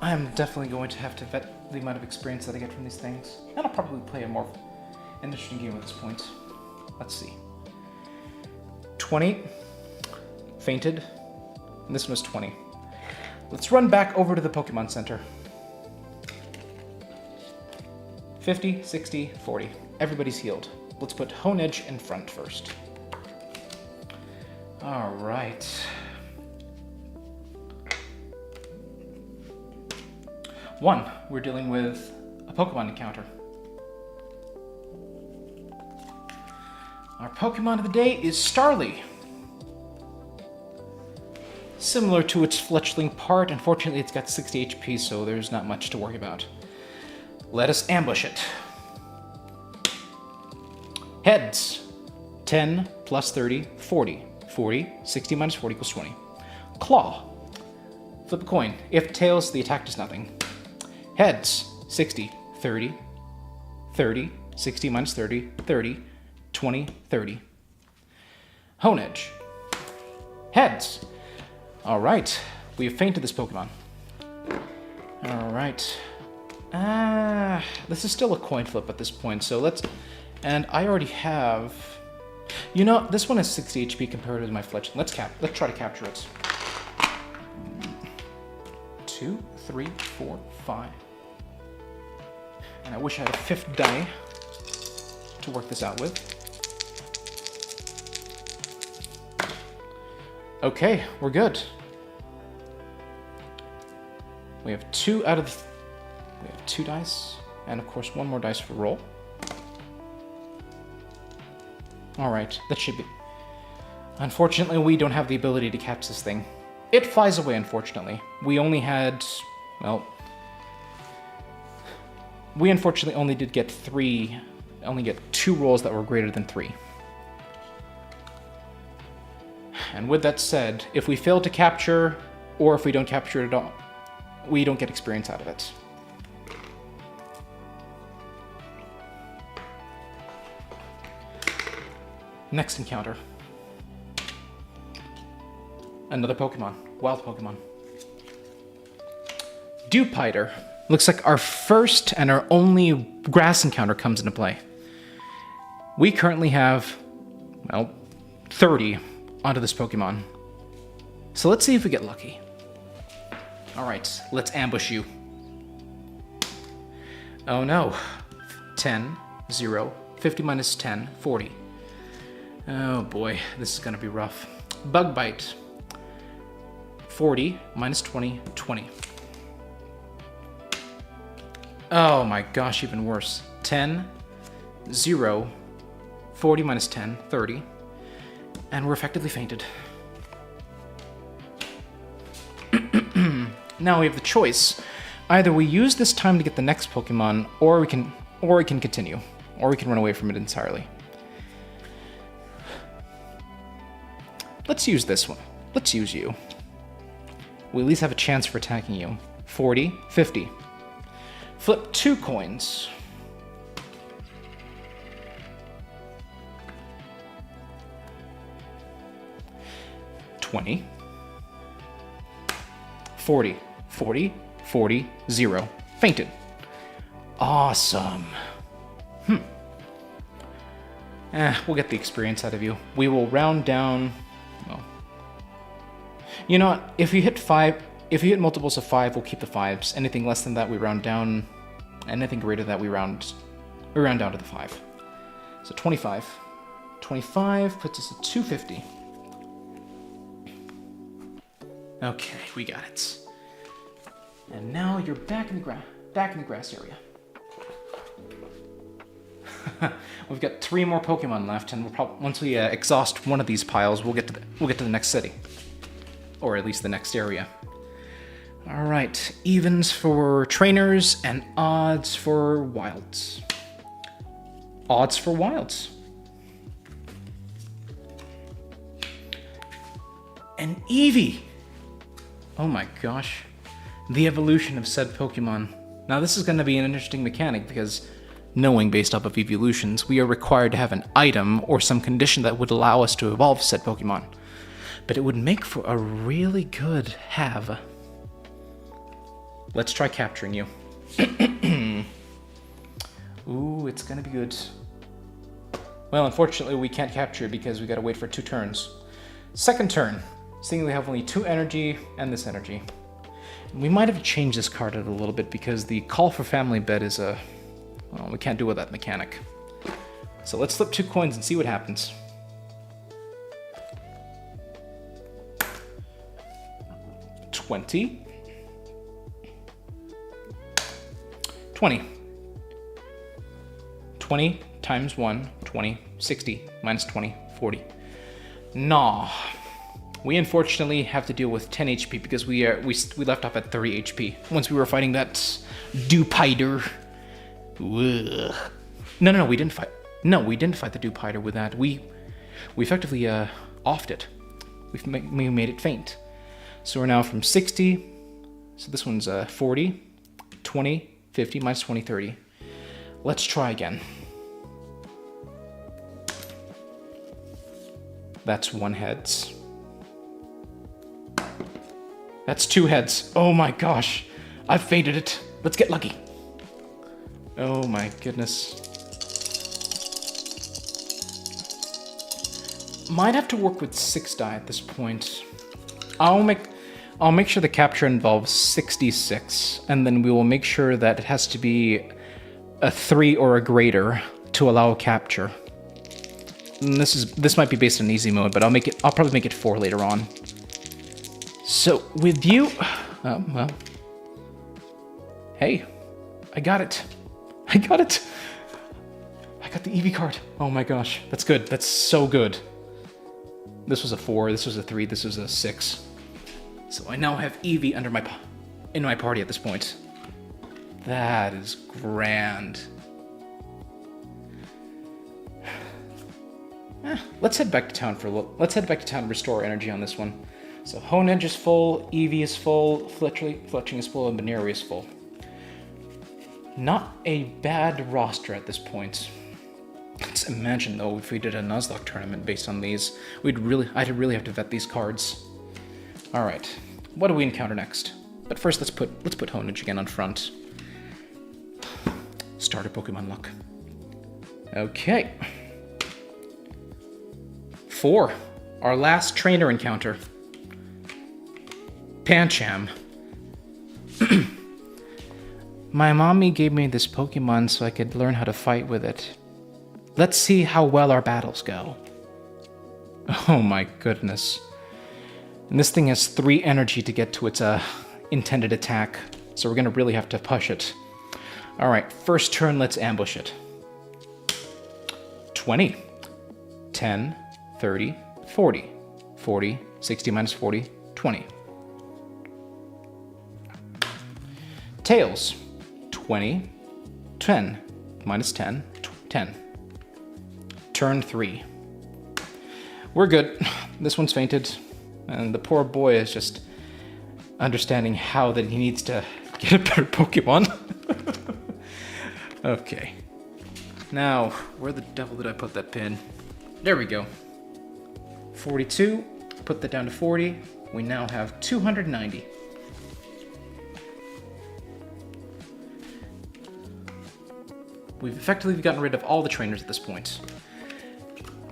Speaker 1: I'm definitely going to have to vet the amount of experience that I get from these things. And I'll probably play a more interesting game at this point. Let's see. 20. Fainted. And this one was 20. Let's run back over to the Pokemon Center. 50, 60, 40. Everybody's healed. Let's put Honedge in front first. All right. One, we're dealing with a Pokemon encounter. Our Pokemon of the day is Starly. Similar to its Fletchling part, unfortunately it's got 60 HP, so there's not much to worry about. Let us ambush it. Heads. 10 plus 30, 40. 40, 60 minus 40 equals 20. Claw. Flip a coin. If tails, the attack does nothing. Heads. 60, 30, 30, 60 minus 30, 30, 20, 30. Honedge. Heads. All right. We have fainted this Pokemon. All right. This is still a coin flip at this point, so let's... And I already have... You know, this one has 60 HP compared to my Fletchling. Let's try to capture it. 2, 3, 4, 5. And I wish I had a 5th die to work this out with. Okay, we're good. We have 2 out of the... We have 2 dice, and of course 1 more dice for roll. Alright, that should be... Unfortunately, we don't have the ability to catch this thing. It flies away, unfortunately. We only had... Well... We unfortunately only did get 3... Only get 2 rolls that were greater than 3. And with that said, if we fail to capture, or if we don't capture it at all, we don't get experience out of it. Next encounter. Another Pokemon. Wild Pokemon. Dewpider. Looks like our first and our only grass encounter comes into play. We currently have, well, 30 onto this Pokemon. So let's see if we get lucky. Alright, let's ambush you. Oh no. 10, 0, 50 minus 10, 40. Oh boy, this is gonna be rough. Bug Bite. 40 minus 20, 20. Oh my gosh, even worse. 10, 0, 40 minus 10, 30. And we're effectively fainted. Now we have the choice. Either we use this time to get the next Pokemon, or we can continue. Or we can run away from it entirely. Let's use this one. Let's use you. We at least have a chance for attacking you. 40, 50. Flip 2 coins. $20. 40. 40. 40. 0. Fainted. Awesome. We'll get the experience out of you. We will round down... Well... You know what? If you hit multiples of 5, we'll keep the 5s. Anything less than that, we round down. Anything greater than that, we round down to the 5. So 25. 25 puts us at 250. Okay, we got it. And now you're back in the grass area. We've got 3 more Pokemon left, and we'll probably once we exhaust one of these piles, we'll get to the next city, or at least the next area. All right, evens for trainers and odds for wilds. Odds for wilds. An Eevee. Oh my gosh. The evolution of said Pokemon. Now this is going to be an interesting mechanic because knowing based off of evolutions, we are required to have an item or some condition that would allow us to evolve said Pokemon. But it would make for a really good have. Let's try capturing you. Ooh, it's gonna be good. Well, unfortunately, we can't capture it because we gotta wait for 2 turns. Second turn. Seeing we have only 2 energy and this energy. We might have changed this card out a little bit because the call for family bed is a... Well, we can't do with that mechanic. So let's flip 2 coins and see what happens. $20. 20. 20 times 1, 20, 60, minus 20, 40. Nah. We unfortunately have to deal with 10 HP because we left off at 30 HP once we were fighting that Dewpider. No, we didn't fight. No, we didn't fight the Dewpider with that. We effectively offed it. We made it faint. So we're now from 60. So this one's 40, 20, 50, minus 20, 30. Let's try again. That's 1 heads. That's 2 heads. Oh my gosh. I've fainted it. Let's get lucky. Oh my goodness. Might have to work with 6 die at this point. I'll make sure the capture involves 66, and then we will make sure that it has to be a 3 or a greater to allow a capture. And this might be based on easy mode, but I'll probably make it 4 later on. So with you, well, hey, I got it. I got it. I got the Eevee card. Oh my gosh, that's good. That's so good. This was a 4. This was a 3. This was a 6. So I now have Eevee in my party at this point. That is grand. Let's head back to town for a little. Let's head back to town and restore energy on this one. So Honedge is full, Eevee is full, Fletchling is full, and Baneri is full. Not a bad roster at this point. Let's imagine though if we did a Nuzlocke tournament based on these, I'd really have to vet these cards. All right, what do we encounter next? But first, let's put Honedge again on front. Starter Pokemon luck. Okay. 4. Our last trainer encounter. Pancham. My mommy gave me this Pokemon so I could learn how to fight with it. Let's see how well our battles go. Oh my goodness. And this thing has 3 energy to get to its intended attack, so we're gonna really have to push it. Alright, first turn, let's ambush it. 20. 10, 30, 40. 40, 60 minus 40, 20. Tails. 20, 10, minus 10, 10. Turn 3. We're good. This one's fainted. And the poor boy is just understanding how that he needs to get a better Pokemon. Okay. Now, where the devil did I put that pin? There we go. 42. Put that down to 40. We now have 290. We've effectively gotten rid of all the trainers at this point.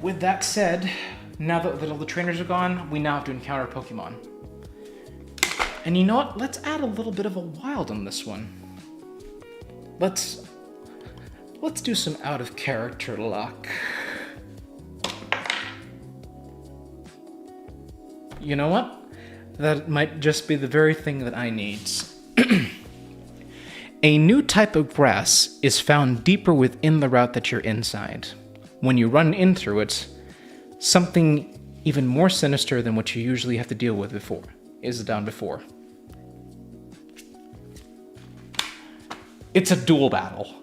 Speaker 1: With that said, now that all the trainers are gone, we now have to encounter Pokemon. And you know what? Let's add a little bit of a wild on this one. Let's do some out of character luck. You know what? That might just be the very thing that I need. A new type of grass is found deeper within the route that you're inside. When you run in through it, something even more sinister than what you usually have to deal with before is down before. It's a duel battle.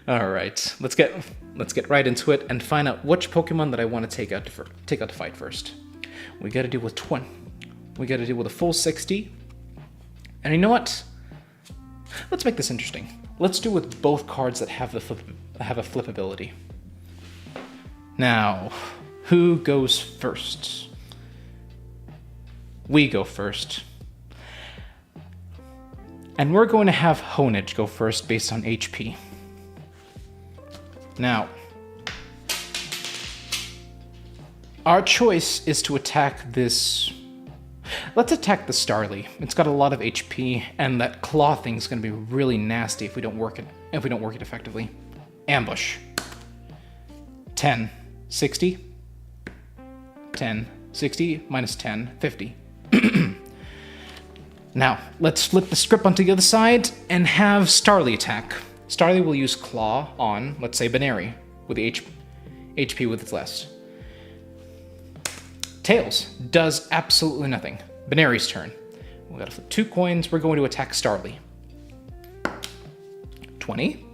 Speaker 1: All right, let's get right into it and find out which Pokemon that I want to take out to fight first. We got to deal with 20. We got to deal with a full 60. And you know what? Let's make this interesting. Let's do with both cards that have a flip ability. Now, who goes first? We go first. And we're going to have Honedge go first based on HP. Now, our choice is to attack this. Let's attack the Starly. It's got a lot of HP, and that claw thing's going to be really nasty if we don't work it effectively. Ambush. 10, 60. 10, 60 minus 10, 50. Now, let's flip the script onto the other side and have Starly attack. Starly will use Claw on, let's say, Baneri, with the HP with its less. Tails does absolutely nothing. Baneri's turn. We gotta flip 2 coins. We're going to attack Starly. 20.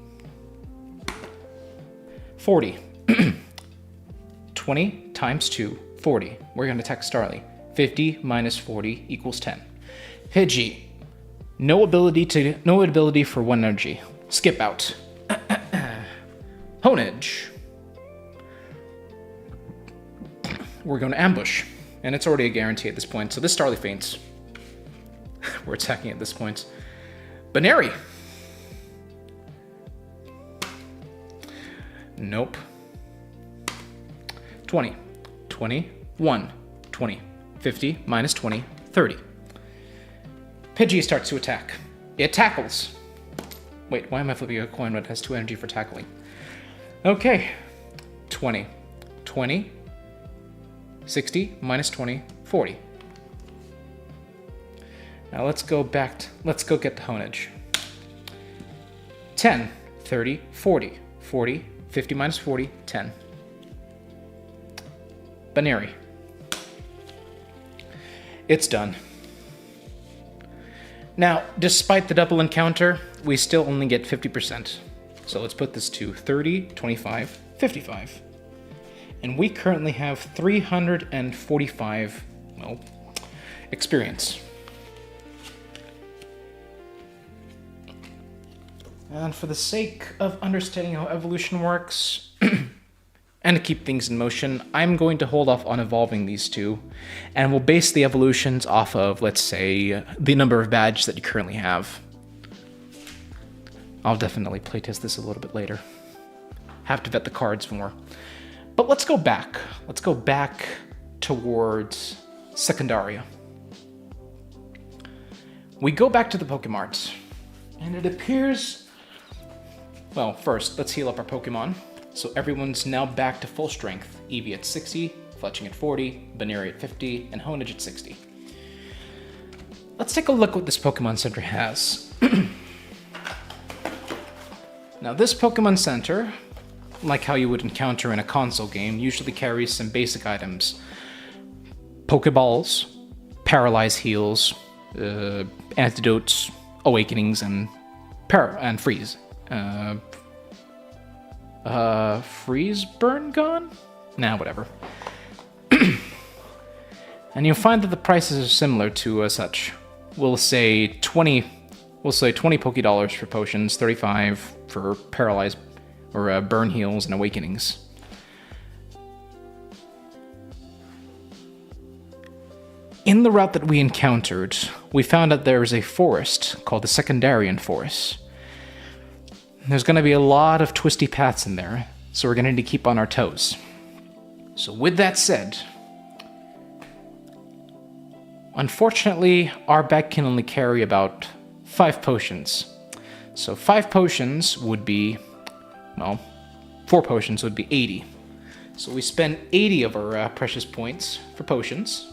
Speaker 1: 40. 20 times 2, 40. We're going to attack Starly. 50 minus 40 equals 10. Pidgey. No ability for 1 energy. Skip out. Honedge. We're going to ambush. And it's already a guarantee at this point, so this Starly faints. We're attacking at this point. Baneri. Nope. 20. 21. 20. 50 minus 20. 30. Pidgey starts to attack. It tackles. Wait, why am I flipping a coin when it has 2 energy for tackling? Okay. 20. 20. 60 minus 20. 40. Now let's go get the Honedge. 10. 30. 40. 40. 50 minus 40. 10. Baneri. It's done. Now, despite the double encounter, we still only get 50%. So let's put this to 30, 25, 55. And we currently have 345, well, experience. And for the sake of understanding how evolution works, and to keep things in motion, I'm going to hold off on evolving these two, and we'll base the evolutions off of, let's say, the number of badges that you currently have. I'll definitely playtest this a little bit later. Have to vet the cards more. But let's go back. Let's go back towards Secundaria. We go back to the Pokémart, and it appears... Well, first, let's heal up our Pokemon. So everyone's now back to full strength. Eevee at 60, Fletching at 40, Baneri at 50, and Honedge at 60. Let's take a look what this Pokemon Center has. Now this Pokemon Center, like how you would encounter in a console game, usually carries some basic items. Pokeballs, Paralyze Heals, Antidotes, Awakenings, and Freeze. Freeze Burn gone? Nah, whatever. And you'll find that the prices are similar to such. We'll say 20 $20 for potions, 35 for Paralyze or Burn Heals and Awakenings. In the route that we encountered, we found that there is a forest called the Secundarian Forest. There's going to be a lot of twisty paths in there, so we're going to need to keep on our toes. So with that said, unfortunately, our bag can only carry about 5 potions. So 5 potions would be, well, 4 potions would be 80. So we spend 80 of our precious points for potions,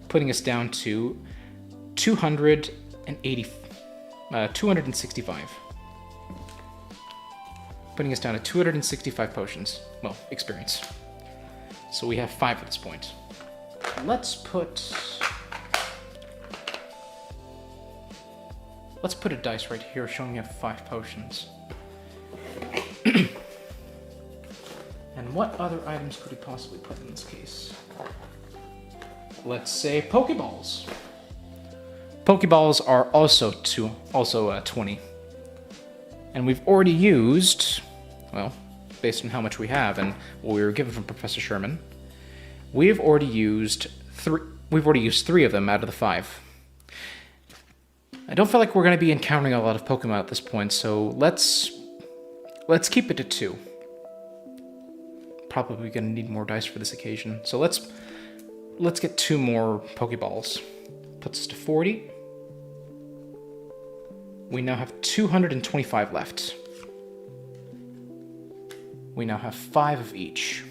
Speaker 1: putting us down to 265. Putting us down to 265 potions. Well, experience. So we have 5 at this point. Let's put a dice right here showing you have 5 potions. And what other items could we possibly put in this case? Let's say Pokeballs. Pokeballs are also 20. And we've already used, well, based on how much we have and what we were given from Professor Sherman, we've already used 3 of them out of the 5. I don't feel like we're going to be encountering a lot of Pokemon at this point, so let's keep it to 2. Probably going to need more dice for this occasion. So let's get 2 more Pokeballs. Puts us to 40. We now have 225 left. We now have 5 of each.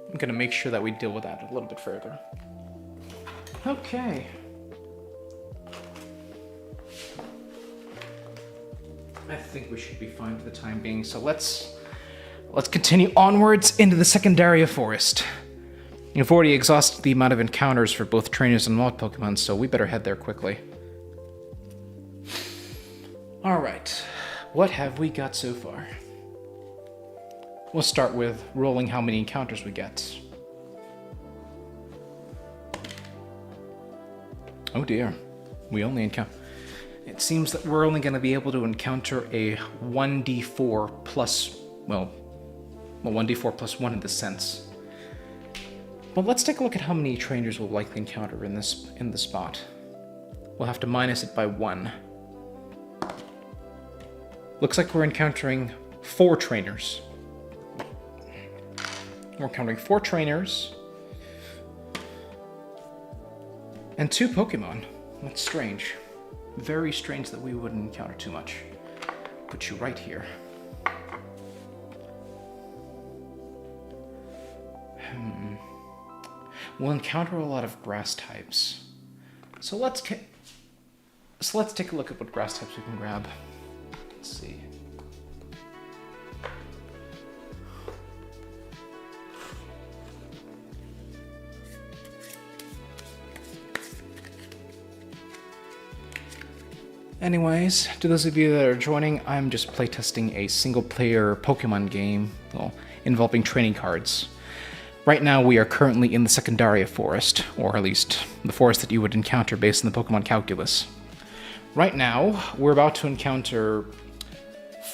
Speaker 1: I'm going to make sure that we deal with that a little bit further. Okay. I think we should be fine for the time being, so let's continue onwards into the Secundaria Forest. You've already exhausted the amount of encounters for both trainers and wild Pokemon, so we better head there quickly. Alright, what have we got so far? We'll start with rolling how many encounters we get. Oh dear, we only encounter... It seems that we're only going to be able to encounter a 1d4 plus... Well, 1d4 plus 1 in this sense. Well, let's take a look at how many trainers we'll likely encounter in this spot. We'll have to minus it by 1. Looks like we're encountering 4 trainers. We're encountering 4 trainers and 2 Pokemon. That's strange. Very strange that we wouldn't encounter too much. Put you right here. We'll encounter a lot of grass types. So let's take a look at what grass types we can grab. Let's see. Anyways, to those of you that are joining, I'm just playtesting a single-player Pokemon game, well, involving training cards. Right now, we are currently in the Secundaria Forest, or at least the forest that you would encounter based on the Pokemon calculus. Right now, we're about to encounter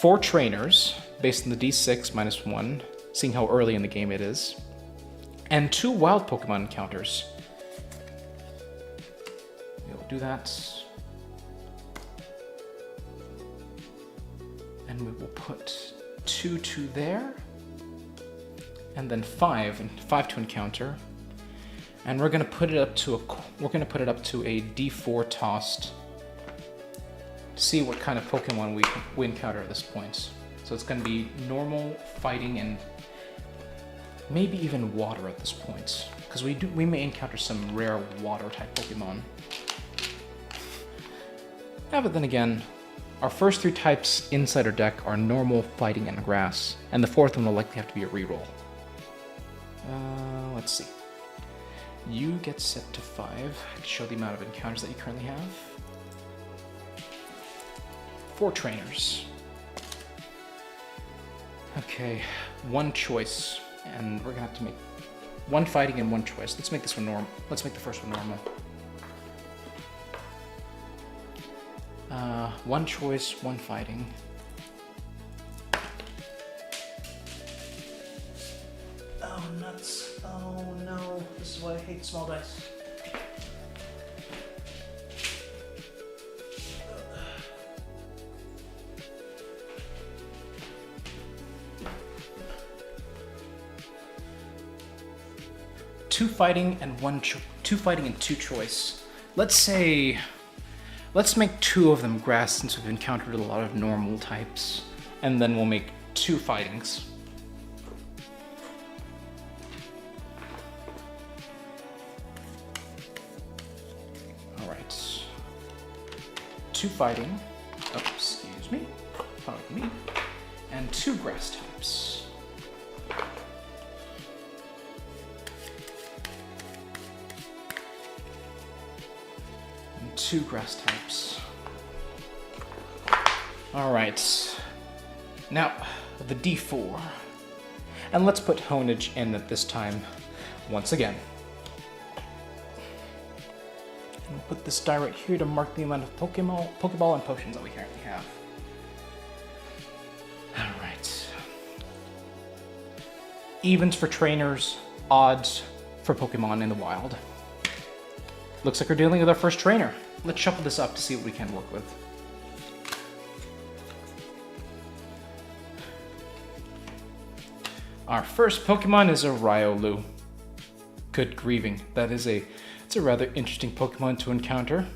Speaker 1: 4 trainers, based on the D6 minus 1, seeing how early in the game it is, and 2 wild Pokemon encounters. We'll do that. And we will put 2 there, and then 5 to encounter. And we're gonna put it up to a D4 tossed. See what kind of Pokemon we encounter at this point. So it's gonna be normal, fighting, and maybe even water at this point, because we may encounter some rare water type Pokemon. Yeah, but then again, our first 3 types inside our deck are normal, fighting, and grass, and the 4th one will likely have to be a reroll. Let's see. You get set to 5 to show the amount of encounters that you currently have. 4 trainers. Okay, 1 choice, and we're gonna have to make 1 fighting and 1 choice. Let's make this one normal. Let's make the first one normal. 1 choice, 1 fighting. Oh, nuts. Oh, no. This is why I hate small dice. Two fighting and 2 choice. Let's make 2 of them grass since we've encountered a lot of normal types, and then we'll make 2 fightings. All right. 2 fighting. Oh, excuse me. Pardon me. And 2 grass types. And 2 grass types. All right. Now, the D4. And let's put Honage in at this time once again. And we'll put this die right here to mark the amount of Pokeball and potions that we currently have. All right. Evens for trainers, odds for Pokemon in the wild. Looks like we're dealing with our first trainer. Let's shuffle this up to see what we can work with. Our first Pokemon is a Riolu. Good grieving. It's a rather interesting Pokemon to encounter.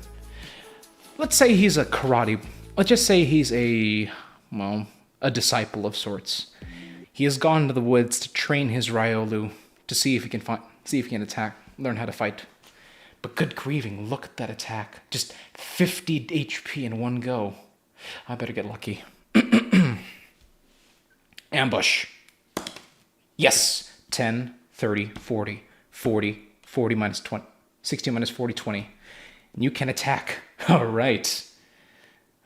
Speaker 1: Let's say he's a karate. Let's just say he's a disciple of sorts. He has gone to the woods to train his Riolu to see if he can attack, learn how to fight. But good grieving, look at that attack. Just 50 HP in one go. I better get lucky. Ambush. Yes. 10, 30, 40, 40, 40 minus 20, 60 minus 40, 20. And you can attack. All right.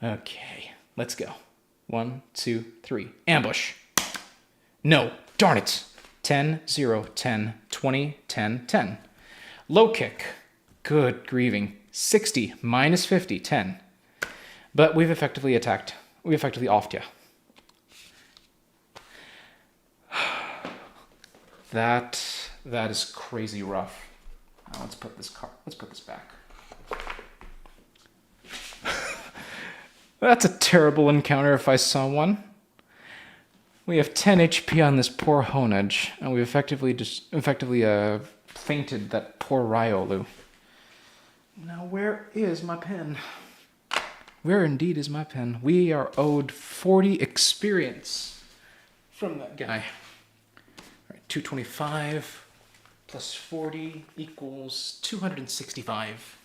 Speaker 1: Okay, let's go. 1, 2, 3. Ambush. No, darn it. 10, 0, 10, 20, 10, 10. Low kick. Good grieving. 60 minus 50, 10. But we've effectively attacked. We effectively offed you. That is crazy rough. Now let's put this back. That's a terrible encounter if I saw one. We have 10 HP on this poor Honage, and we effectively fainted that poor Riolu. Now where is my pen? Where indeed is my pen? We are owed 40 experience from that guy. All right, 225 plus 40 equals 265.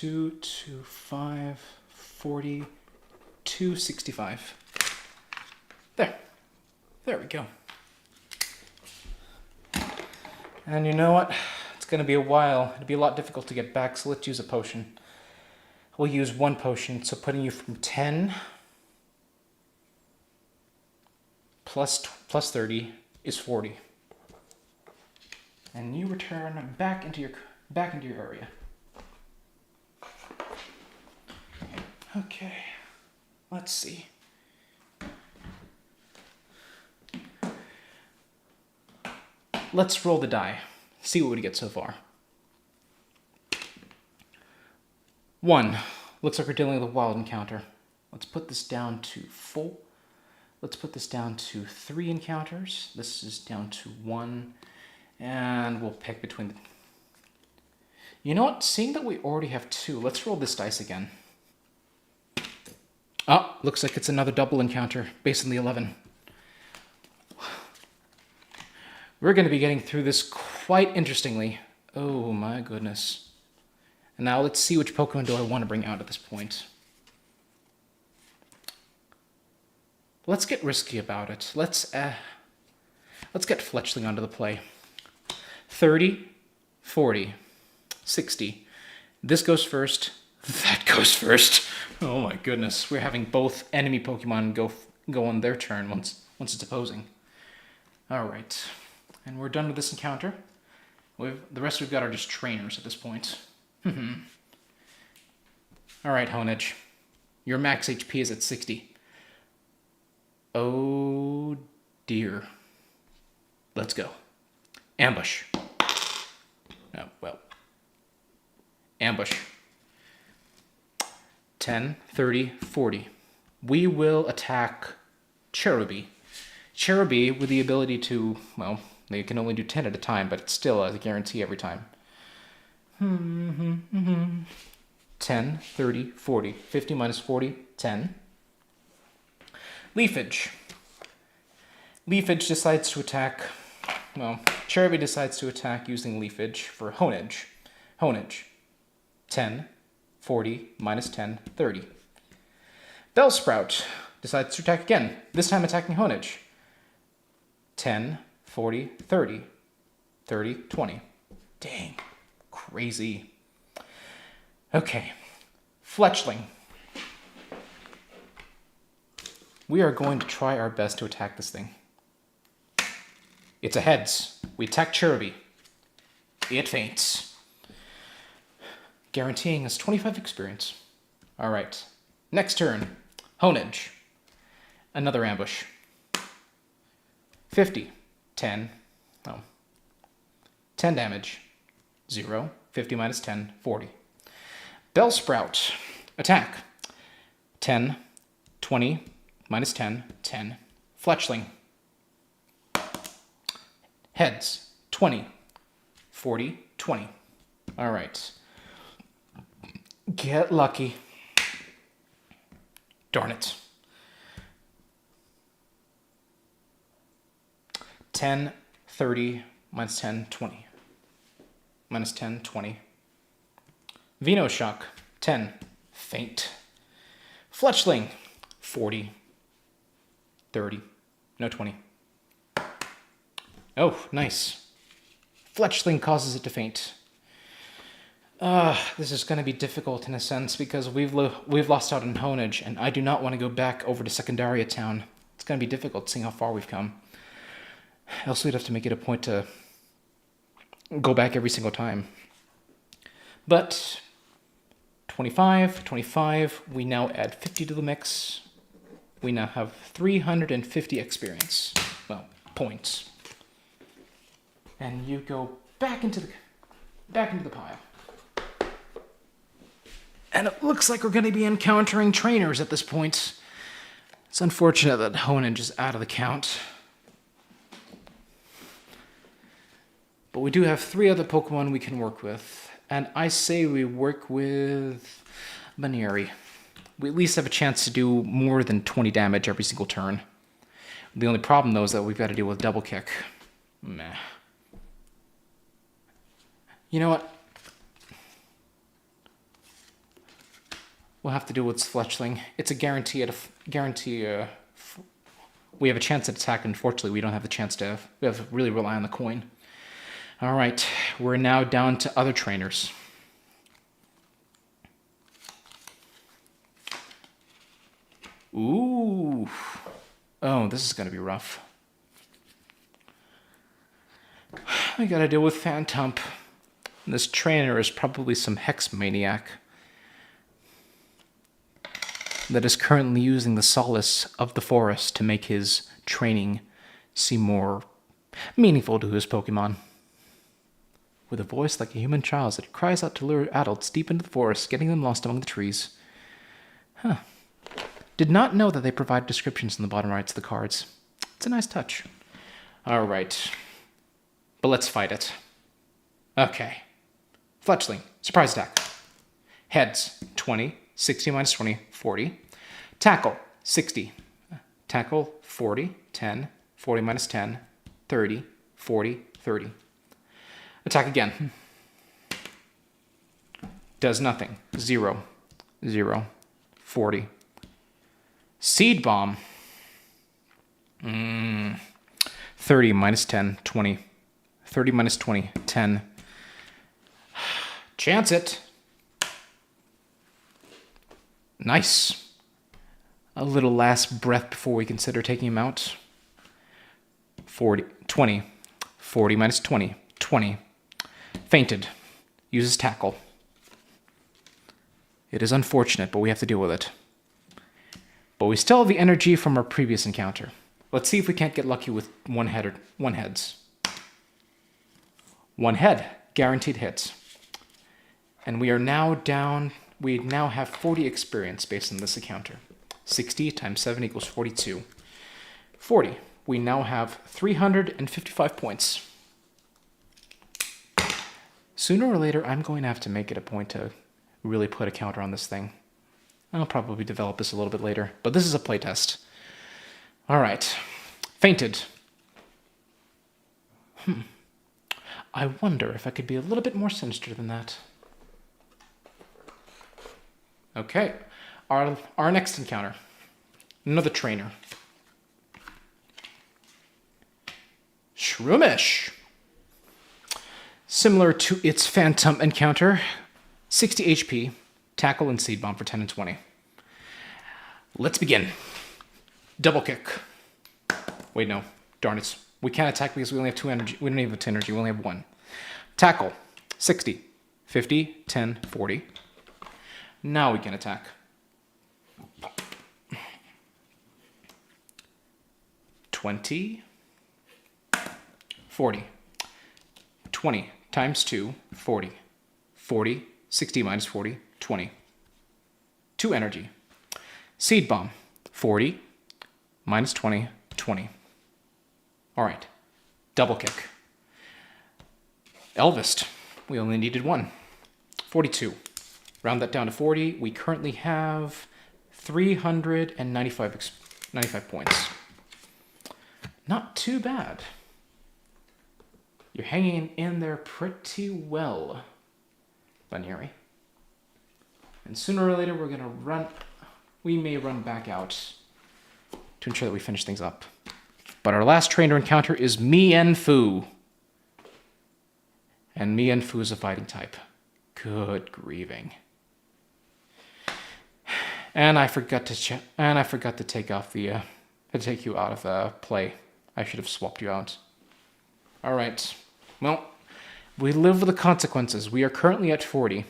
Speaker 1: 225, 40, 265. There. There we go. And you know what? It's going to be a while. It'll be a lot difficult to get back, so let's use a potion. We'll use one potion, so putting you from 10 plus 30 is 40. And you return back into your area. Okay. Let's see. Let's roll the die. See what we get so far. 1. Looks like we're dealing with a wild encounter. Let's put this down to 4. Let's put this down to 3 encounters. This is down to 1. And we'll pick between the... You know what? Seeing that we already have 2, let's roll this dice again. Oh, looks like it's another double encounter based on the 11. We're going to be getting through this quite interestingly. Oh my goodness. And now let's see which Pokemon do I want to bring out at this point. Let's get risky about it. Let's get Fletchling onto the play. 30, 40, 60. This goes first. That goes first. Oh my goodness. We're having both enemy Pokemon go on their turn once it's opposing. All right. And we're done with this encounter. The rest we've got are just trainers at this point. All right, Honedge. Your max HP is at 60. Oh dear. Let's go. Ambush. Oh, well. Ambush. 10, 30, 40. We will attack Cherubi. Cherubi with the ability to, well, they can only do 10 at a time, but it's still a guarantee every time. 10, 30, 40. 50 minus 40, 10. Leafage. Leafage decides to attack, well, Cherubi decides to attack using Leafage for Honedge. Honedge. 10, 40, minus 10, 30. Bellsprout decides to attack again, this time attacking Honedge. 10, 40, 30. 30, 20. Dang. Crazy. Okay. Fletchling. We are going to try our best to attack this thing. It's a heads. We attack Cherubi. It faints. Guaranteeing us 25 experience. Alright. Next turn. Honedge. Another ambush. 50. 10. Oh. 10 damage. 0. 50 minus 10. 40. Bellsprout. Attack. 10. 20. Minus 10. 10. Fletchling. Heads. 20. 40. 20. Alright. Get lucky. Darn it. 10, 30, minus 10, 20. Minus 10, 20. Venoshock, 10. Faint. Fletchling, 40. 30. No, 20. Oh, nice. Fletchling causes it to faint. This is going to be difficult in a sense because we've lost out on Honedge, and I do not want to go back over to Secundaria Town. It's going to be difficult seeing how far we've come. Else we'd have to make it a point to go back every single time. But 25, 25, we now add 50 to the mix. We now have 350 experience. Well, points. And you go back into the pile. And it looks like we're going to be encountering trainers at this point. It's unfortunate that Honedge is out of the count. But we do have 3 other Pokemon we can work with. And I say we work with Baneri. We at least have a chance to do more than 20 damage every single turn. The only problem, though, is that we've got to deal with Double Kick. Meh. You know what? we'll have to deal with Fletchling. It's a guarantee. We have a chance at attack. Unfortunately, we don't have the chance to. We have to really rely on the coin. All right, we're now down to other trainers. Ooh. Oh, this is going to be rough. I got to deal with Phantump. This trainer is probably some hex maniac that is currently using the solace of the forest to make his training seem more meaningful to his Pokemon. With a voice like a human child's that cries out to lure adults deep into the forest, getting them lost among the trees. Huh. Did not know that they provide descriptions in the bottom rights of the cards. It's a nice touch. All right. But let's fight it. Okay. Fletchling. Surprise attack. Heads. 20. 60 minus 20. 40. Tackle. 60. Tackle. 40. 10. 40 minus 10. 30. 40. 30. Attack again. Does nothing. 0. 0. 40. Seed Bomb. 30 minus 10. 20. 30 minus 20. 10. Chance it. Nice. A little last breath before we consider taking him out. 40. 20. 40 minus 20. 20. Fainted. Uses tackle. It is unfortunate, but we have to deal with it. But we still have the energy from our previous encounter. Let's see if we can't get lucky with one heads. One head. Guaranteed hits. And we are now down. We now have 40 experience based on this encounter. 60 times 7 equals 42. 40. We now have 355 points. Sooner or later, I'm going to have to make it a point to really put a counter on this thing. I'll probably develop this a little bit later, but this is a playtest. All right. Fainted. I wonder if I could be a little bit more sinister than that. Okay. Our next encounter. Another trainer. Shroomish. Similar to its Phantom encounter, 60 HP, tackle and seed bomb for 10 and 20. Let's begin. Double kick. Wait, no. Darn it. We can't attack because we only have 2 energy. We don't even have 2 energy. We only have 1. Tackle. 60. 50. 10. 40. Now we can attack. 20. 40. 20 times 2. 40. 40. 60 minus 40. 20. 2 energy. Seed bomb. 40. Minus 20. 20. All right. Double kick. Elvis. We only needed 1. 42. Round that down to 40. We currently have 395 points. Not too bad. You're hanging in there pretty well, Bunnyari. And sooner or later, we may run back out to ensure that we finish things up. But our last trainer encounter is Mienfoo. And Mienfoo is a fighting type. Good grieving. And I forgot to take you out of play. I should have swapped you out. All right. Well, we live with the consequences. We are currently at 40.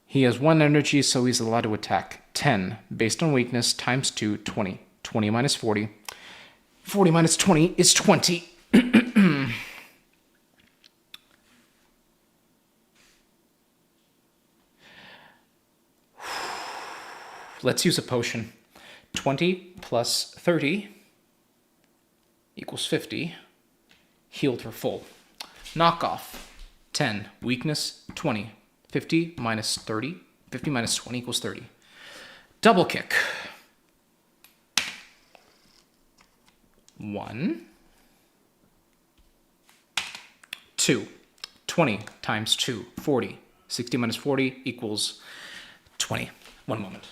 Speaker 1: He has 1 energy, so he's allowed to attack. 10, based on weakness, times 2, 20. 20 minus 40. 40 minus 20 is 20. Let's use a potion. 20 plus 30 equals 50. Healed her full. Knockoff. 10. Weakness. 20. 50 minus 30. 50 minus 20 equals 30. Double kick. 1. 2. 20 times 2. 40. 60 minus 40 equals 20. One moment.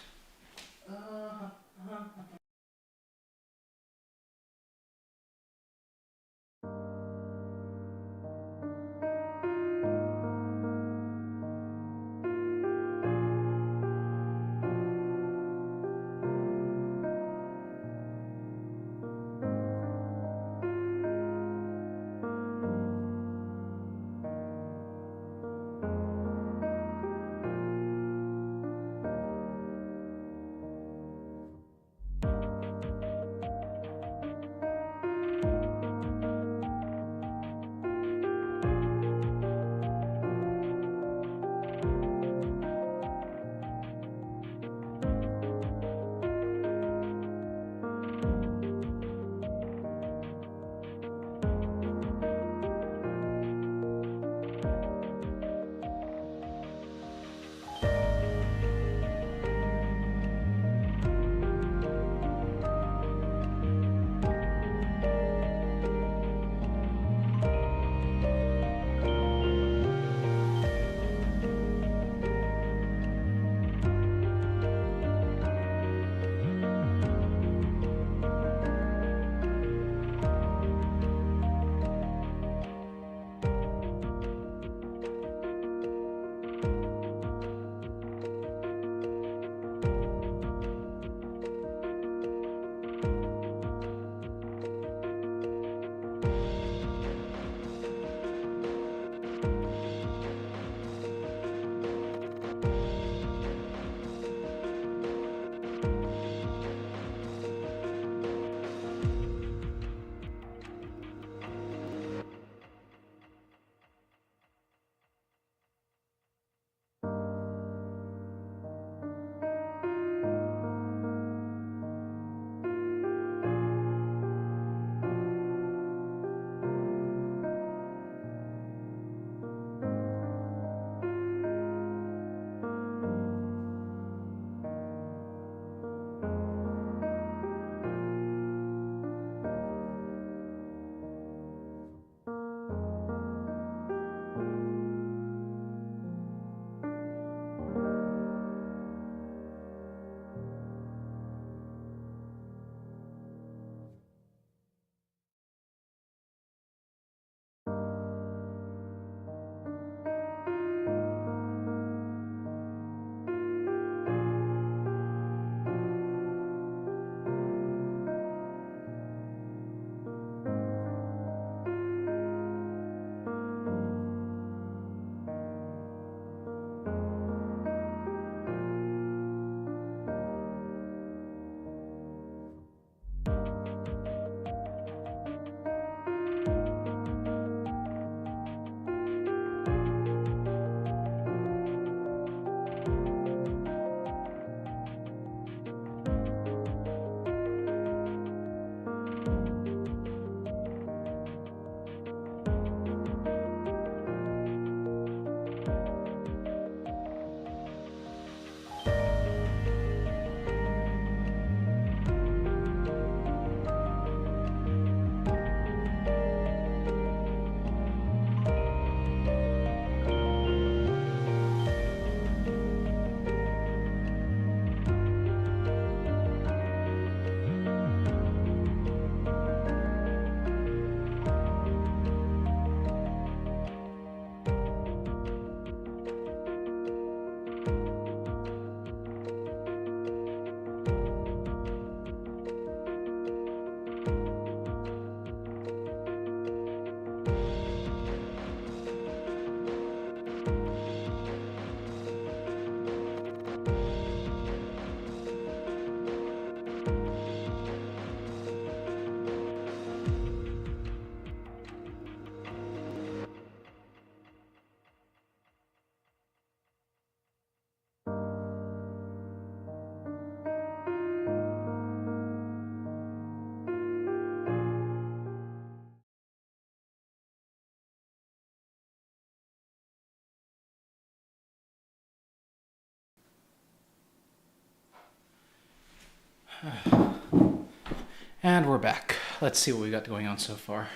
Speaker 1: And we're back. Let's see what we got going on so far.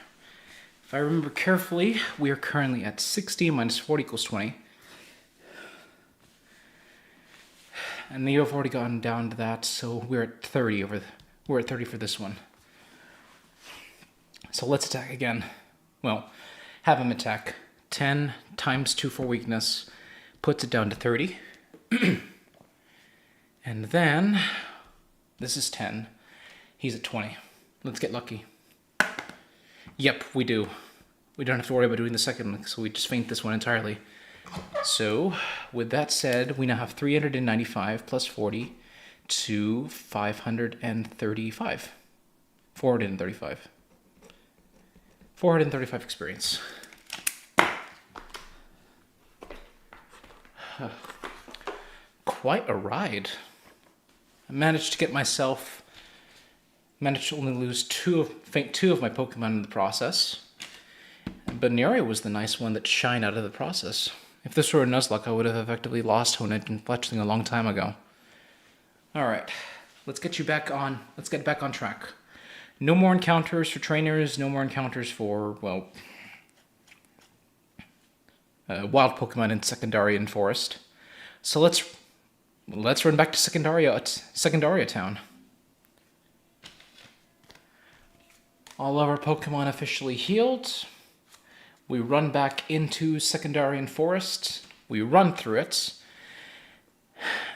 Speaker 1: If I remember carefully, we are currently at 60 minus 40 equals 20. And you've already gotten down to that, so we're at 30 we're at 30 for this one. So let's attack again. Well, have him attack. 10 times 2 for weakness puts it down to 30. And then, this is 10. He's at 20. Let's get lucky. Yep, we do. We don't have to worry about doing the second one, so we just feint this one entirely. So, with that said, we now have 395 plus 40 to 535. 435. 435 experience. Quite a ride. I managed to only lose faint two of my Pokemon in the process. But Neria was the nice one that shined out of the process. If this were a Nuzlocke, I would have effectively lost Honedge and Fletchling a long time ago. Alright, let's get back on track. No more encounters for trainers, no more encounters for, well, wild Pokemon in Secundaria Forest. So let's run back to Secundaria Town. All of our Pokemon officially healed. We run back into Secundaria Forest. We run through it.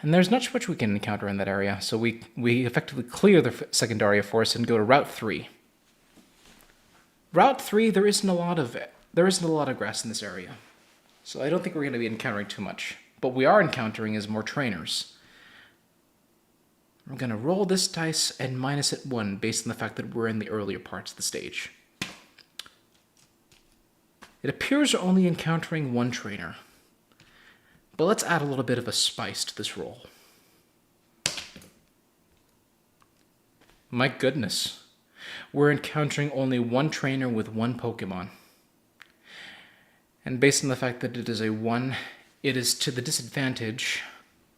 Speaker 1: And there's not much we can encounter in that area, so we effectively clear the Secundaria Forest and go to Route 3. Route 3, there isn't a lot of grass in this area, so I don't think we're going to be encountering too much. But we are encountering is more trainers. I'm going to roll this dice and minus it 1 based on the fact that we're in the earlier parts of the stage. It appears we're only encountering 1 trainer. But let's add a little bit of a spice to this roll. My goodness. We're encountering only 1 trainer with 1 Pokemon. And based on the fact that it is a 1, it is to the disadvantage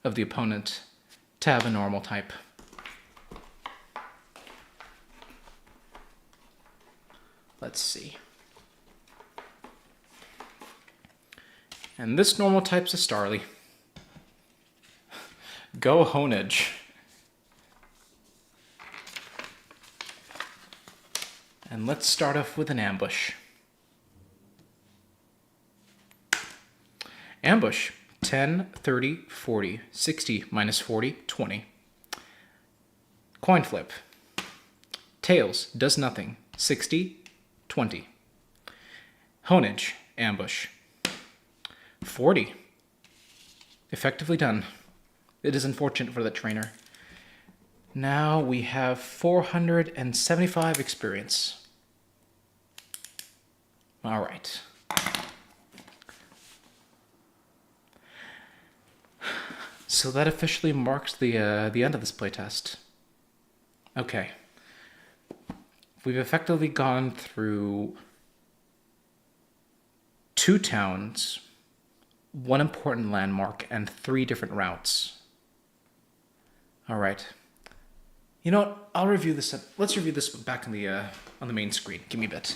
Speaker 1: of the opponent to have a normal type. Let's see. And this normal type's a Starly. Go Honedge. And let's start off with an ambush. Ambush. 10, 30, 40, 60, minus 40, 20. Coin flip. Tails, does nothing. 60, 20. Honedge, ambush. 40. Effectively done. It is unfortunate for that trainer. Now we have 475 experience. All right. So that officially marks the end of this playtest. Okay. We've effectively gone through 2 towns, 1 important landmark, and 3 different routes. All right. You know what? I'll review this. Let's review this back on the main screen. Give me a bit.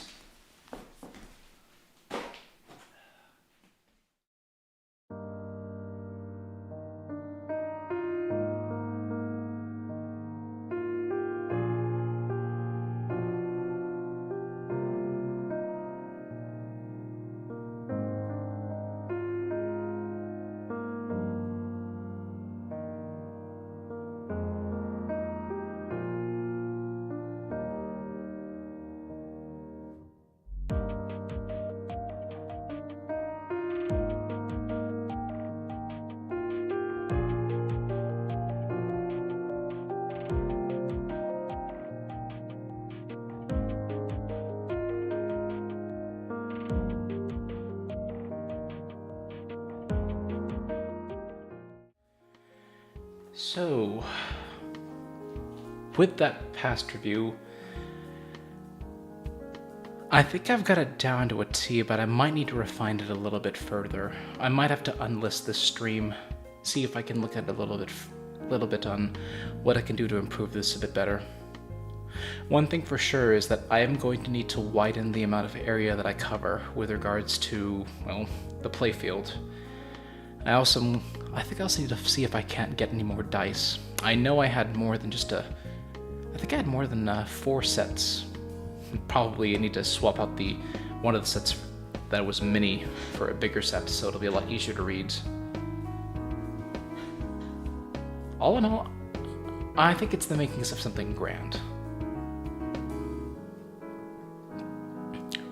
Speaker 1: So, with that past review, I think I've got it down to a T, but I might need to refine it a little bit further. I might have to unlist this stream, see if I can look at it a little bit on what I can do to improve this a bit better. One thing for sure is that I am going to need to widen the amount of area that I cover with regards to, well, the playfield. I think I also need to see if I can't get any more dice. I know I had more than just I think I had more than 4 sets. Probably need to swap out one of the sets that was mini for a bigger set, so it'll be a lot easier to read. All in all, I think it's the makings of something grand.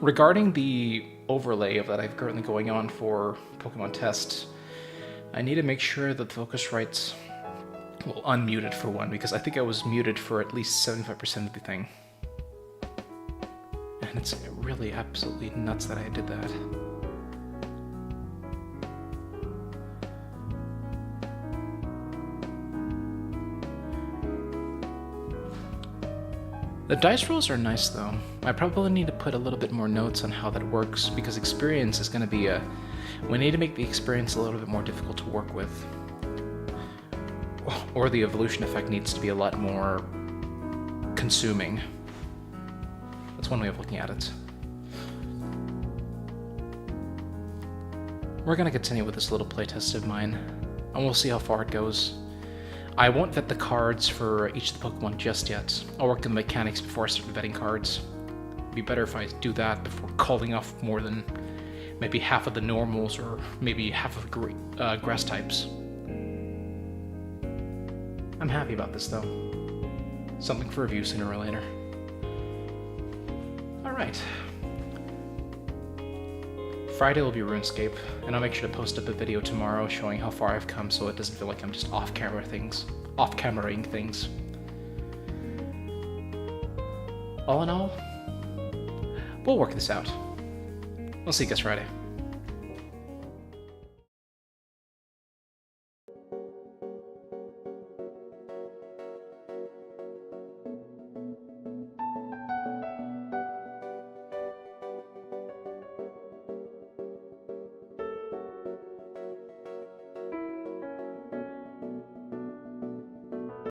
Speaker 1: Regarding the overlay that I've currently going on for Pokemon Test, I need to make sure that the Focusrite's unmuted for one, because I think I was muted for at least 75% of the thing. And it's really absolutely nuts that I did that. The dice rolls are nice though. I probably need to put a little bit more notes on how that works, because experience is going to be we need to make the experience a little bit more difficult to work with. Or the evolution effect needs to be a lot more consuming. That's one way of looking at it. We're going to continue with this little playtest of mine, and we'll see how far it goes. I won't vet the cards for each of the Pokemon just yet. I'll work the mechanics before I start vetting cards. It'd be better if I do that before calling off more than maybe half of the normals or maybe half of the grass types. I'm happy about this though. Something for review sooner or later. Alright. Friday will be RuneScape, and I'll make sure to post up a video tomorrow showing how far I've come so it doesn't feel like I'm just off-cameraing things. All in all, we'll work this out. We'll see you guys Friday.